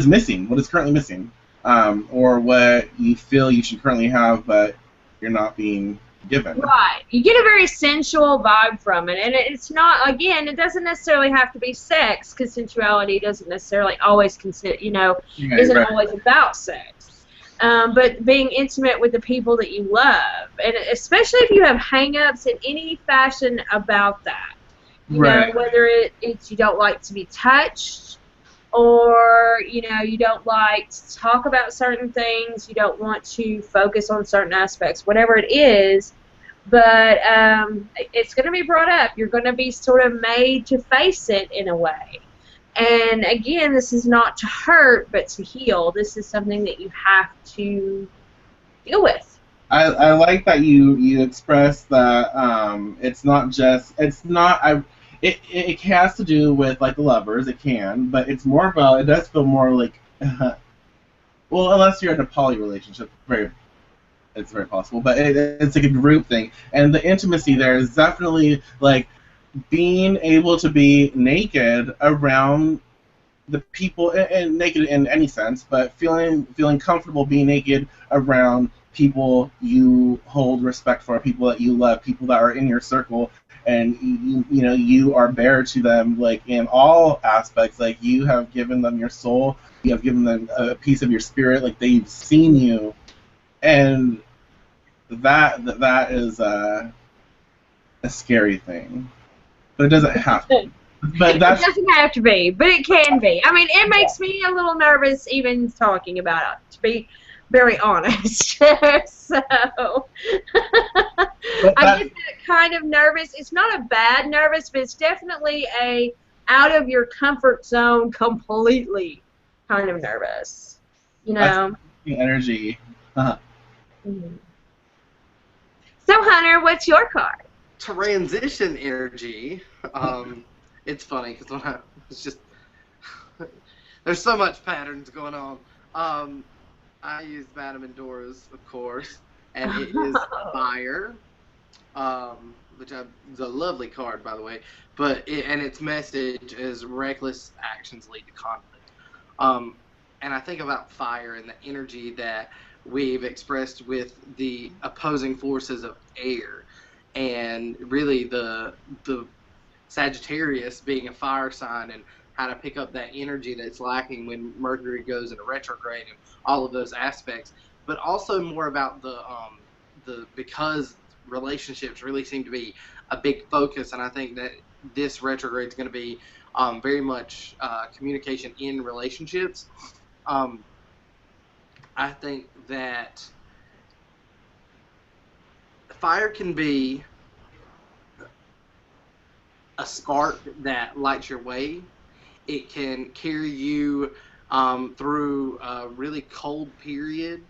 missing, what is currently missing, or what you feel you should currently have, but you're not being given. Right. You get a very sensual vibe from it, and it's not. Again, it doesn't necessarily have to be sex, because sensuality doesn't necessarily always isn't always about sex. But being intimate with the people that you love, and especially if you have hang-ups in any fashion about that. Whether it's you don't like to be touched, or, you don't like to talk about certain things, you don't want to focus on certain aspects, whatever it is, but it's going to be brought up. You're going to be sort of made to face it in a way. And again, this is not to hurt, but to heal. This is something that you have to deal with. I like that you express that it's not just it has to do with like the lovers, it can, but it's more about, it does feel more like well, unless you're in a poly relationship, it's very possible, but it's like a group thing, and the intimacy there is definitely like being able to be naked around the people, and naked in any sense, but feeling comfortable being naked around people you hold respect for, people that you love, people that are in your circle, and you are bare to them, like in all aspects. Like you have given them your soul, you have given them a piece of your spirit, like they've seen you, and that is a scary thing. But it doesn't have to. But it doesn't have to be, but it can be. I mean, it makes me a little nervous even talking about it, to be very honest. So I get that kind of nervous. It's not a bad nervous, but it's definitely a out of your comfort zone completely kind of nervous. That's the energy. Mm-hmm. So, Hunter, what's your card? Transition energy. It's funny because it's just there's so much patterns going on. I use Madame Endora's, of course, and it is fire, which is a lovely card, by the way. But its message is reckless actions lead to conflict. And I think about fire and the energy that we've expressed with the opposing forces of air, and really the Sagittarius being a fire sign, and how to pick up that energy that's lacking when Mercury goes into retrograde, and all of those aspects. But also more about the because relationships really seem to be a big focus, and I think that this retrograde is going to be very much communication in relationships. Um, I think that fire can be a spark that lights your way. It can carry you through a really cold period,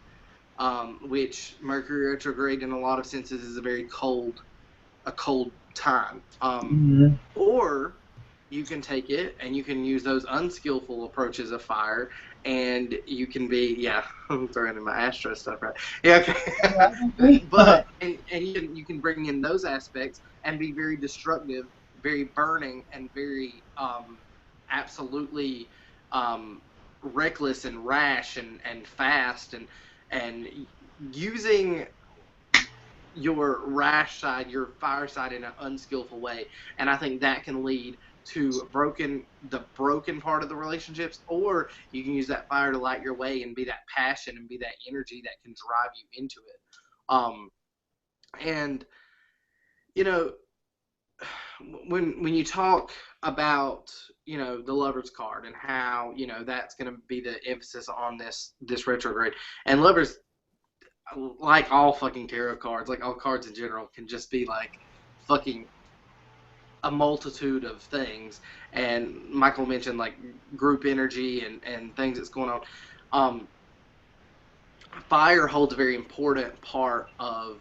which Mercury retrograde, in a lot of senses, is a cold time. Or you can take it and you can use those unskillful approaches of fire, and you can be, yeah, I'm throwing in my Astro stuff, right? Yeah, okay. But and you can bring in those aspects and be very destructive, very burning, and very absolutely reckless and rash and fast, and using your rash side, your fire side, in an unskillful way. And I think that can lead to the broken part of the relationships, or you can use that fire to light your way and be that passion and be that energy that can drive you into it. And you know, when you talk about, you know, the Lovers card and how, you know, that's going to be the emphasis on this retrograde, and Lovers, like all fucking tarot cards, like all cards in general, can just be like fucking a multitude of things. And Michael mentioned like group energy and things that's going on. Fire holds a very important part of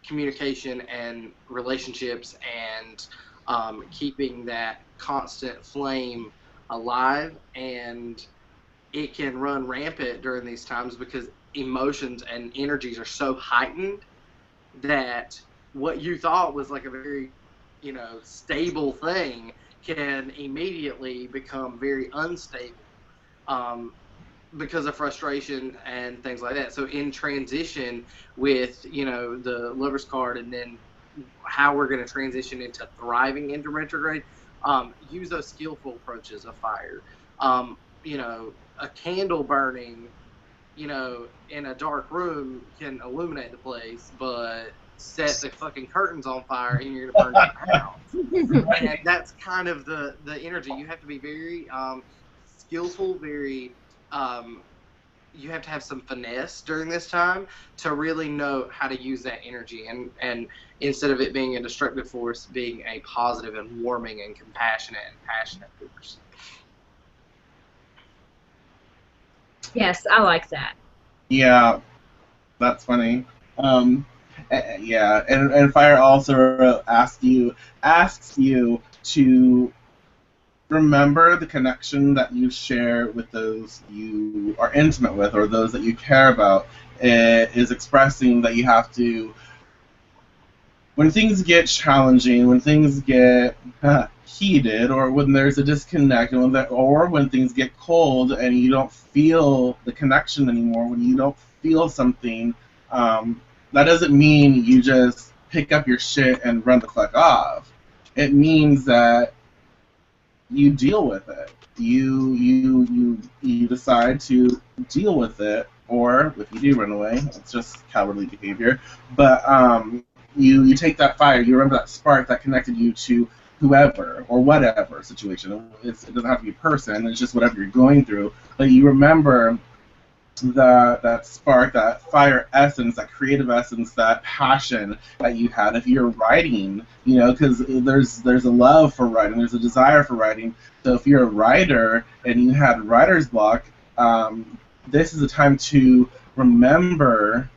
communication and relationships, and keeping that constant flame alive. And it can run rampant during these times because emotions and energies are so heightened that what you thought was like a very, you know, stable thing can immediately become very unstable, because of frustration and things like that. So in transition with, you know, the Lover's card, and then how we're going to transition into thriving into retrograde, use those skillful approaches of fire. You know, a candle burning, you know, in a dark room can illuminate the place, but set the fucking curtains on fire and you're going to burn your house. And that's kind of the energy. You have to be very skillful, very you have to have some finesse during this time to really know how to use that energy, and instead of it being a destructive force, being a positive and warming and compassionate and passionate force. Yes, I like that. Yeah, that's funny. Yeah, and fire also asks you to remember the connection that you share with those you are intimate with, or those that you care about. It is expressing that you have to, when things get challenging, when things get heated, or when there's a disconnect, or when things get cold and you don't feel the connection anymore, when you don't feel something, that doesn't mean you just pick up your shit and run the fuck off. It means that you deal with it. You decide to deal with it, or if you do run away, it's just cowardly behavior. But you take that fire, you remember that spark that connected you to whoever or whatever situation. It doesn't have to be a person. It's just whatever you're going through. But you remember that spark, that fire essence, that creative essence, that passion that you had. If you're writing, you know, because there's a love for writing, there's a desire for writing. So if you're a writer and you had writer's block, this is a time to remember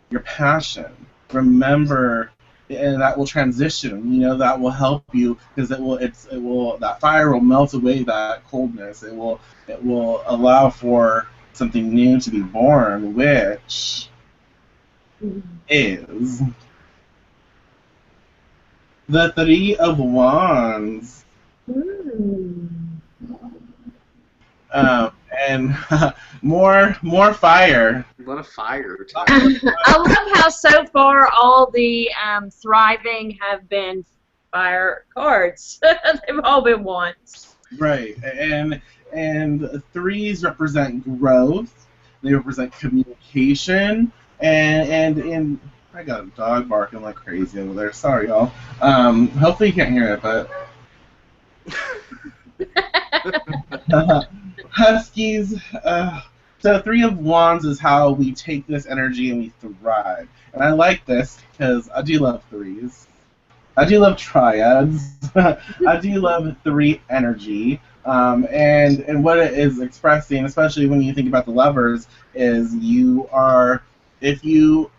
your passion. Remember, and that will transition. You know, that will help you, because that fire will melt away that coldness. It will allow for something new to be born, which is the Three of Wands. and more fire. What a fire! Too. I love how so far all the thriving have been fire cards. They've all been ones. Right, and threes represent growth. They represent communication, and I got a dog barking like crazy over there. Sorry, y'all. Hopefully you can't hear it, but Huskies. So Three of Wands is how we take this energy and we thrive. And I like this because I do love threes. I do love triads. I do love three energy. And what it is expressing, especially when you think about the lovers, is if you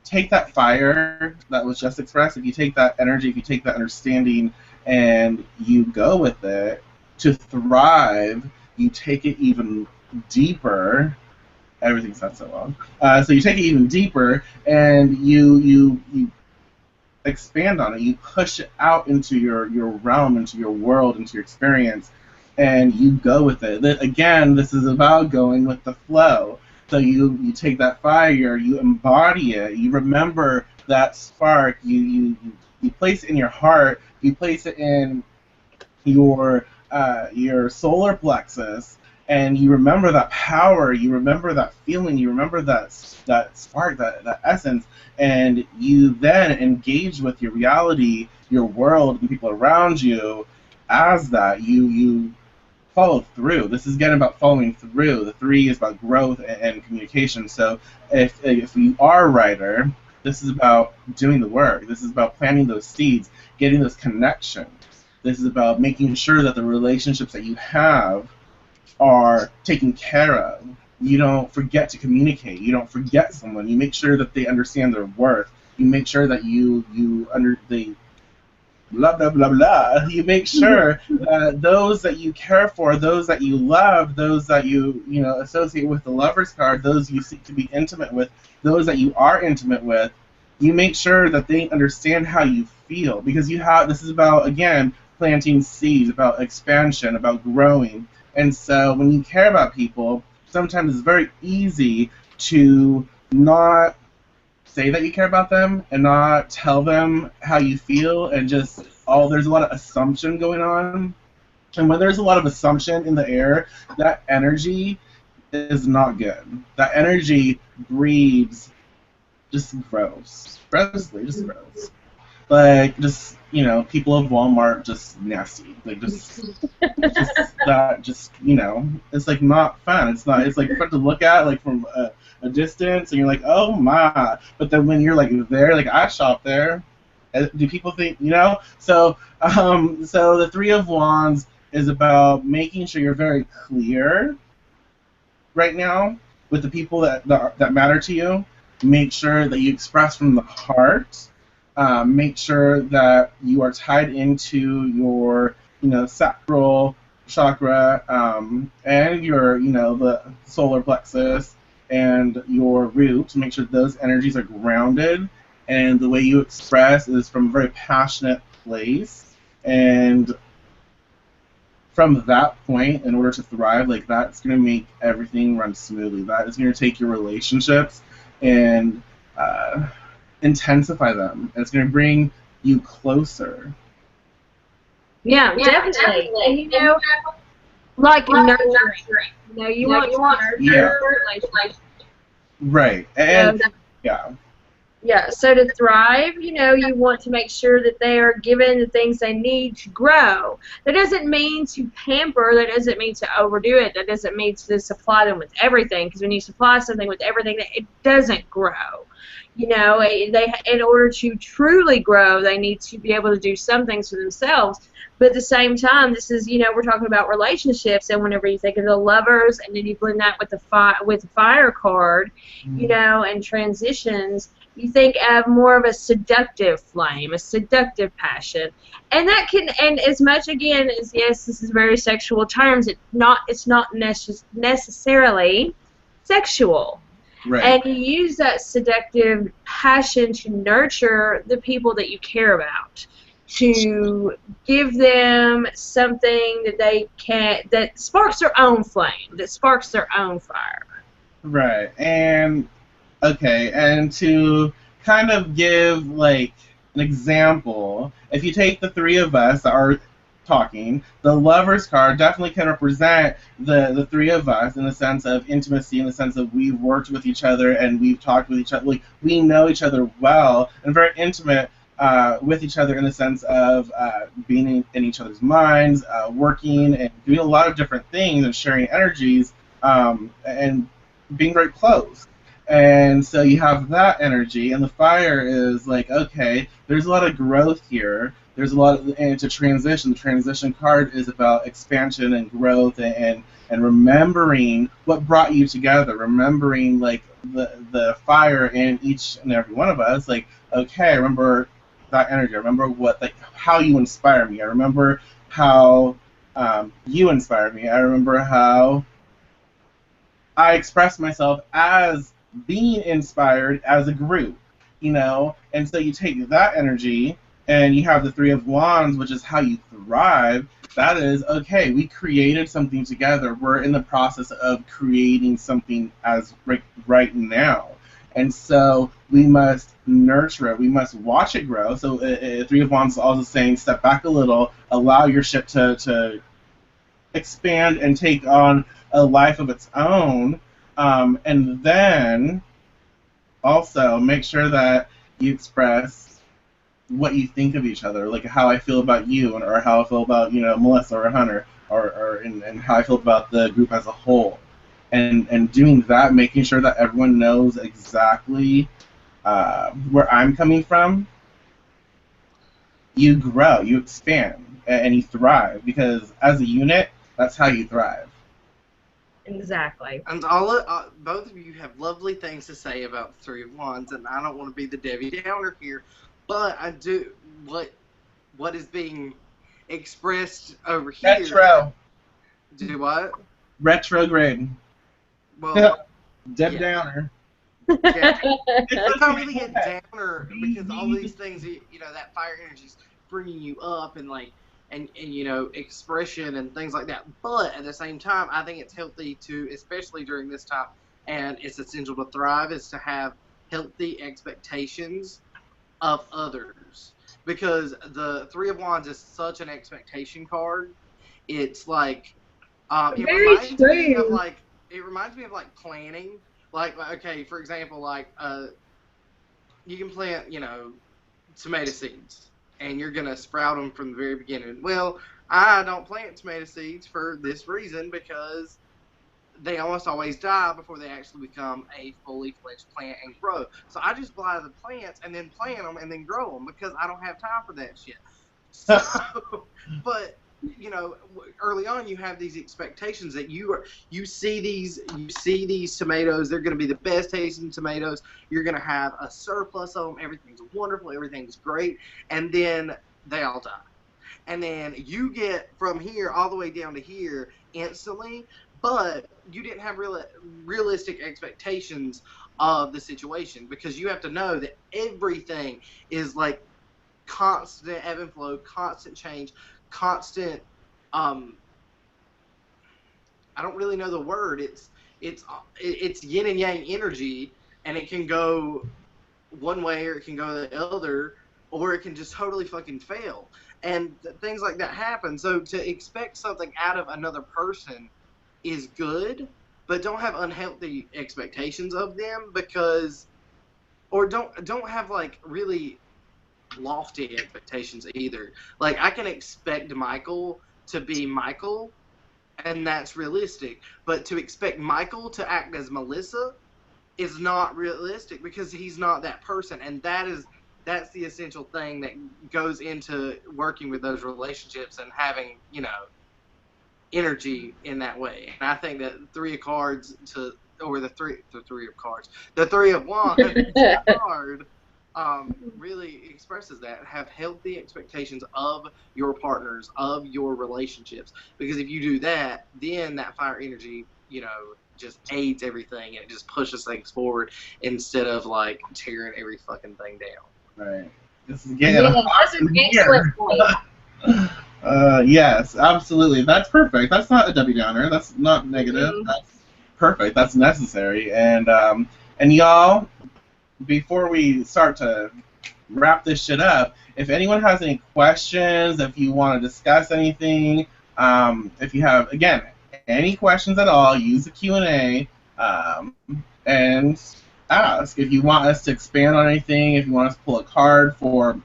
take that fire that was just expressed, if you take that energy, if you take that understanding, and you go with it to thrive, you take it even deeper. Everything's not so well. So you take it even deeper, and you expand on it. You push it out into your realm, into your world, into your experience, and you go with it. Again, this is about going with the flow. So you take that fire, you embody it, you remember that spark, you place it in your heart, you place it in your solar plexus, and you remember that power, you remember that feeling, you remember that spark, that essence, and you then engage with your reality, your world, and people around you as that. You follow through. This is again about following through. The three is about growth and communication. So if you are a writer, this is about doing the work. This is about planting those seeds, getting those connections. This is about making sure that the relationships that you have are taken care of. You don't forget to communicate. You don't forget someone. You make sure that they understand their worth. You make sure that they blah blah blah blah. You make sure that those that you care for, those that you love, those that you associate with the Lover's card, those you seek to be intimate with, those that you are intimate with, you make sure that they understand how you feel, because this is about, again, planting seeds, about expansion, about growing. And so when you care about people, sometimes it's very easy to not say that you care about them and not tell them how you feel, and there's a lot of assumption going on. And when there's a lot of assumption in the air, that energy is not good. That energy breeds just gross. Grossly, just gross. Like, just, people of Walmart, just nasty. Like, just it's like not fun. It's like fun to look at, like, from a distance, and you're like, oh my. But then when you're like there, like, I shop there. Do people think, So the Three of Wands is about making sure you're very clear right now with the people that matter to you. Make sure that you express from the heart. Make sure that you are tied into your, sacral chakra, and your, the solar plexus and your root, to make sure those energies are grounded, and the way you express is from a very passionate place. And from that point, in order to thrive, like, that's going to make everything run smoothly. That is going to take your relationships and intensify them. It's going to bring you closer. Yeah, definitely. And like nurturing. You want to nurture relationships. Right. And yeah. Yeah, so to thrive, you want to make sure that they are given the things they need to grow. That doesn't mean to pamper. That doesn't mean to overdo it. That doesn't mean to supply them with everything, because when you supply something with everything, it doesn't grow. In order to truly grow, they need to be able to do some things for themselves. But at the same time, this is, we're talking about relationships, and whenever you think of the Lovers, and then you blend that with the fire card, and transitions, you think of more of a seductive flame, a seductive passion. And that can, and as much, again, as, yes, this is very sexual terms, it's not necessarily sexual. Right. And you use that seductive passion to nurture the people that you care about. to give them something that sparks their own flame, that sparks their own fire. Right. And okay, and to kind of give like an example, if you take the three of us that are talking, the Lovers card definitely can represent the three of us in the sense of intimacy, in the sense of we've worked with each other and we've talked with each other. Like we know each other well and very intimate with each other in the sense of being in each other's minds, working and doing a lot of different things and sharing energies and being very close. And so you have that energy, and the fire is like, okay, there's a lot of growth here. There's a lot of, and it's a transition. The transition card is about expansion and growth and remembering what brought you together, remembering like the fire in each and every one of us. Like, okay, I remember that energy. I remember what like how you inspire me. I remember how you inspire me. I remember how I express myself as being inspired as a group, you know? And so you take that energy and you have the Three of Wands, which is how you thrive. That is, okay, we created something together. We're in the process of creating something as right now. And so we must nurture it. We must watch it grow. So Three of Wands is also saying step back a little, allow your ship to expand and take on a life of its own, and then also make sure that you express what you think of each other, like how I feel about you, or how I feel about Melissa or Hunter, and how I feel about the group as a whole, and doing that, making sure that everyone knows exactly where I'm coming from. You grow, you expand, and you thrive because as a unit, that's how you thrive. Exactly. And both of you have lovely things to say about the Three of Wands, and I don't want to be the Debbie Downer here, but I do what is being expressed over here. Retro. Do what? Retrograde. Well, Deb yeah. Downer. Yeah. It's not really a downer because all these things, that fire energy is bringing you up and like, and expression and things like that. But at the same time, I think it's healthy to, especially during this time, and it's essential to thrive, is to have healthy expectations of others. Because the Three of Wands is such an expectation card. It's like, it Very reminds me of true. like planning. Like okay, for example, like you can plant, tomato seeds, and you're gonna sprout them from the very beginning. Well, I don't plant tomato seeds for this reason because they almost always die before they actually become a fully fledged plant and grow. So I just buy the plants and then plant them and then grow them because I don't have time for that shit. So, but early on you have these expectations that you see these tomatoes, they're going to be the best tasting tomatoes, you're going to have a surplus of them, everything's wonderful, everything's great, and then they all die. And then you get from here all the way down to here instantly, but you didn't have realistic expectations of the situation, because you have to know that everything is like constant ebb and flow, constant change, constant I don't really know the word. It's yin and yang energy, and it can go one way or it can go the other, or it can just totally fucking fail. And things like that happen. So to expect something out of another person is good, but don't have unhealthy expectations of them, because, or don't have like really lofty expectations either. Like I can expect Michael to be Michael, and that's realistic. But to expect Michael to act as Melissa is not realistic because he's not that person, and that's the essential thing that goes into working with those relationships and having energy in that way. And I think that Three of Cards the Three of Wands card really expresses that. Have healthy expectations of your partners, of your relationships, because if you do that, then that fire energy, just aids everything, and it just pushes things forward instead of like tearing every fucking thing down. Right. This is getting hot that's an in excellent here. point. Yes, absolutely. That's perfect. That's not a Debbie Downer. That's not negative. Mhm. That's perfect. That's necessary. And y'all, before we start to wrap this shit up, if anyone has any questions, if you want to discuss anything, if you have, again, any questions at all, use the Q&A and ask. If you want us to expand on anything, if you want us to pull a card for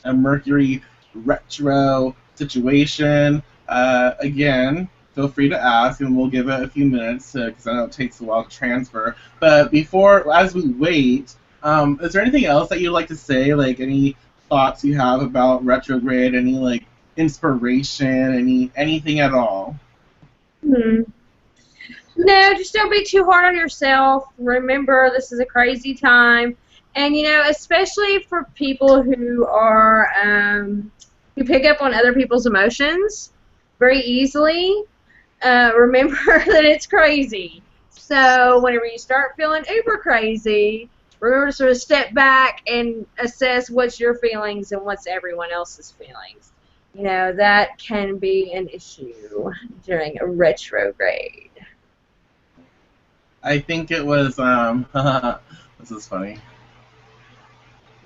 a Mercury retro situation, again, feel free to ask, and we'll give it a few minutes because I know it takes a while to transfer. But as we wait, is there anything else that you'd like to say? Like any thoughts you have about retrograde? Any like inspiration? Anything at all? Hmm. No, just don't be too hard on yourself. Remember, this is a crazy time. And, especially for people who are, who pick up on other people's emotions very easily, remember that it's crazy. So whenever you start feeling uber crazy, remember to sort of step back and assess what's your feelings and what's everyone else's feelings. That can be an issue during a retrograde. I think it was this is funny.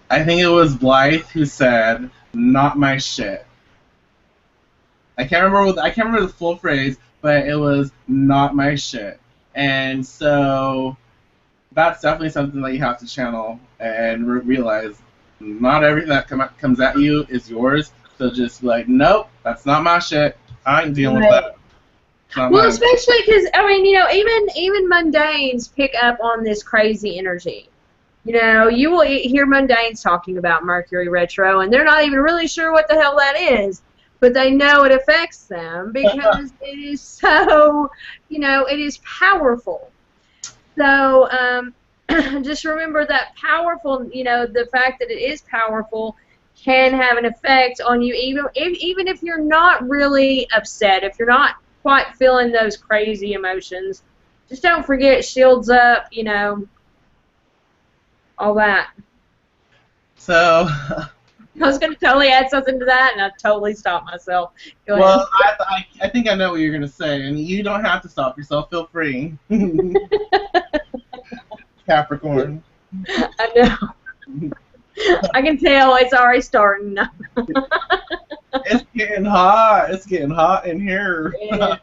I think it was Blythe who said, "Not my shit." I can't remember the full phrase, but it was "not my shit." And so that's definitely something that you have to channel and realize not everything that comes at you is yours. So just be like, nope, that's not my shit. I ain't dealing with that. Well, especially because even mundanes pick up on this crazy energy. You will hear mundanes talking about Mercury retro, and they're not even really sure what the hell that is, but they know it affects them because it is so, it is powerful. So just remember that powerful, the fact that it is powerful can have an effect on you, even if you're not really upset, if you're not quite feeling those crazy emotions. Just don't forget shields up, all that. So I was going to totally add something to that, and I totally stopped myself. Go ahead. Well, I think I know what you're going to say, and you don't have to stop yourself. Feel free. Capricorn. I know. I can tell it's already starting. It's getting hot. It's getting hot in here. Yeah.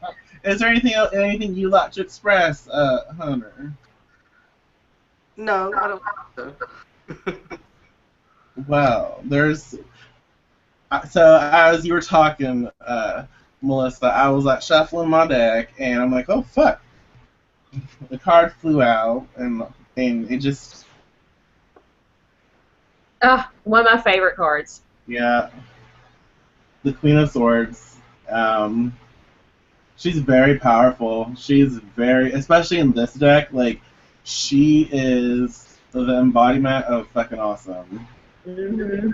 Is there anything you'd like to express, Hunter? No, I don't think so. Well, so as you were talking, Melissa, I was like shuffling my deck, and I'm like, oh fuck, the card flew out, and it just One of my favorite cards. yeah, the Queen of Swords. She's very powerful. She's especially in this deck, like she is the embodiment of fucking awesome. Mm-hmm.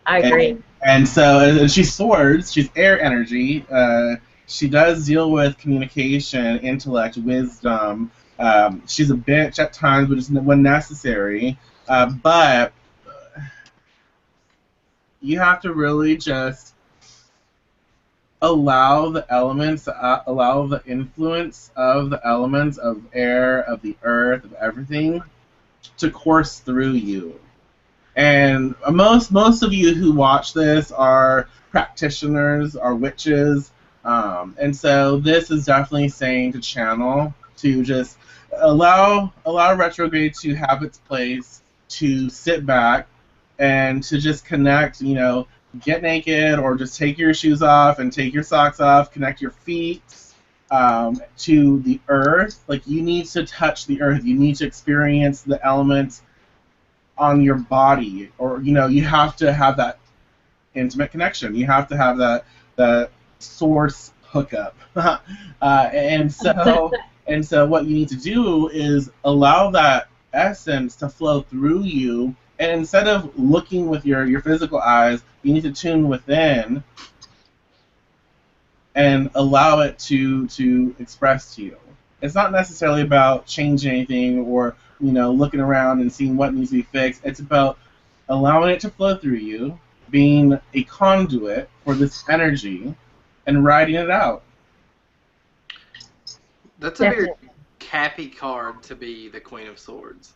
I agree. And she's swords. She's air energy. She does deal with communication, intellect, wisdom. She's a bitch at times, but it's when necessary. But you have to really just allow the elements, allow the influence of the elements of air, of the earth, of everything to course through you. And most of you who watch this are practitioners, are witches, and so this is definitely saying to channel, to just allow retrograde to have its place, to sit back, and to just connect. Get naked, or just take your shoes off and take your socks off. Connect your feet to the earth. Like you need to touch the earth. You need to experience the elements on your body, or you have to have that intimate connection. You have to have that source hookup. And so what you need to do is allow that essence to flow through you, and instead of looking with your physical eyes, you need to tune within and allow it to express to you. It's not necessarily about changing anything or looking around and seeing what needs to be fixed. It's about allowing it to flow through you, being a conduit for this energy, and riding it out. That's a very Cappy card to be the Queen of Swords.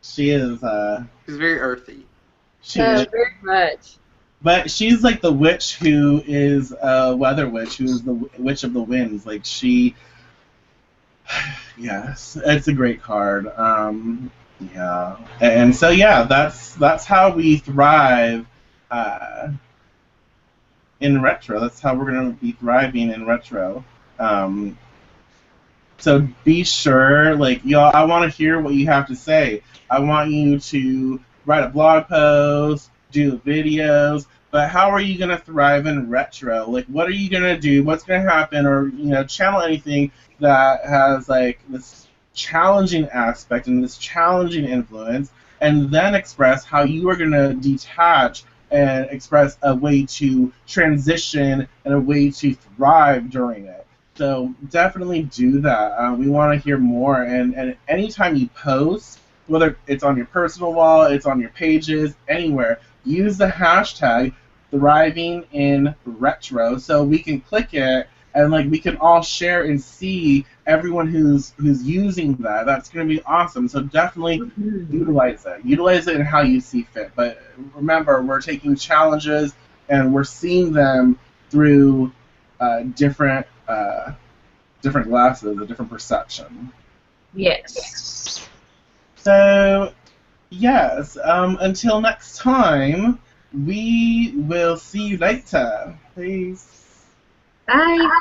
She is. She's very earthy. She is. Very much. But she's like the witch who is a weather witch, who is the witch of the winds. Like she. Yes, it's a great card. Yeah, and so yeah, that's how we thrive in retro. That's how we're gonna be thriving in retro. So be sure, like, y'all, I want to hear what you have to say. I want you to write a blog post, do videos, but how are you going to thrive in retro? Like, what are you going to do? What's going to happen? Or, channel anything that has, like, this challenging aspect and this challenging influence, and then express how you are going to detach and express a way to transition and a way to thrive during it. So definitely do that. We want to hear more. And anytime you post, whether it's on your personal wall, it's on your pages, anywhere, use the hashtag Thriving in Retro so we can click it and like we can all share and see everyone who's using that. That's going to be awesome. So definitely utilize it. Utilize it in how you see fit. But remember, we're taking challenges and we're seeing them through different glasses, a different perception. Yes. So, yes, until next time, we will see you later. Peace. Bye.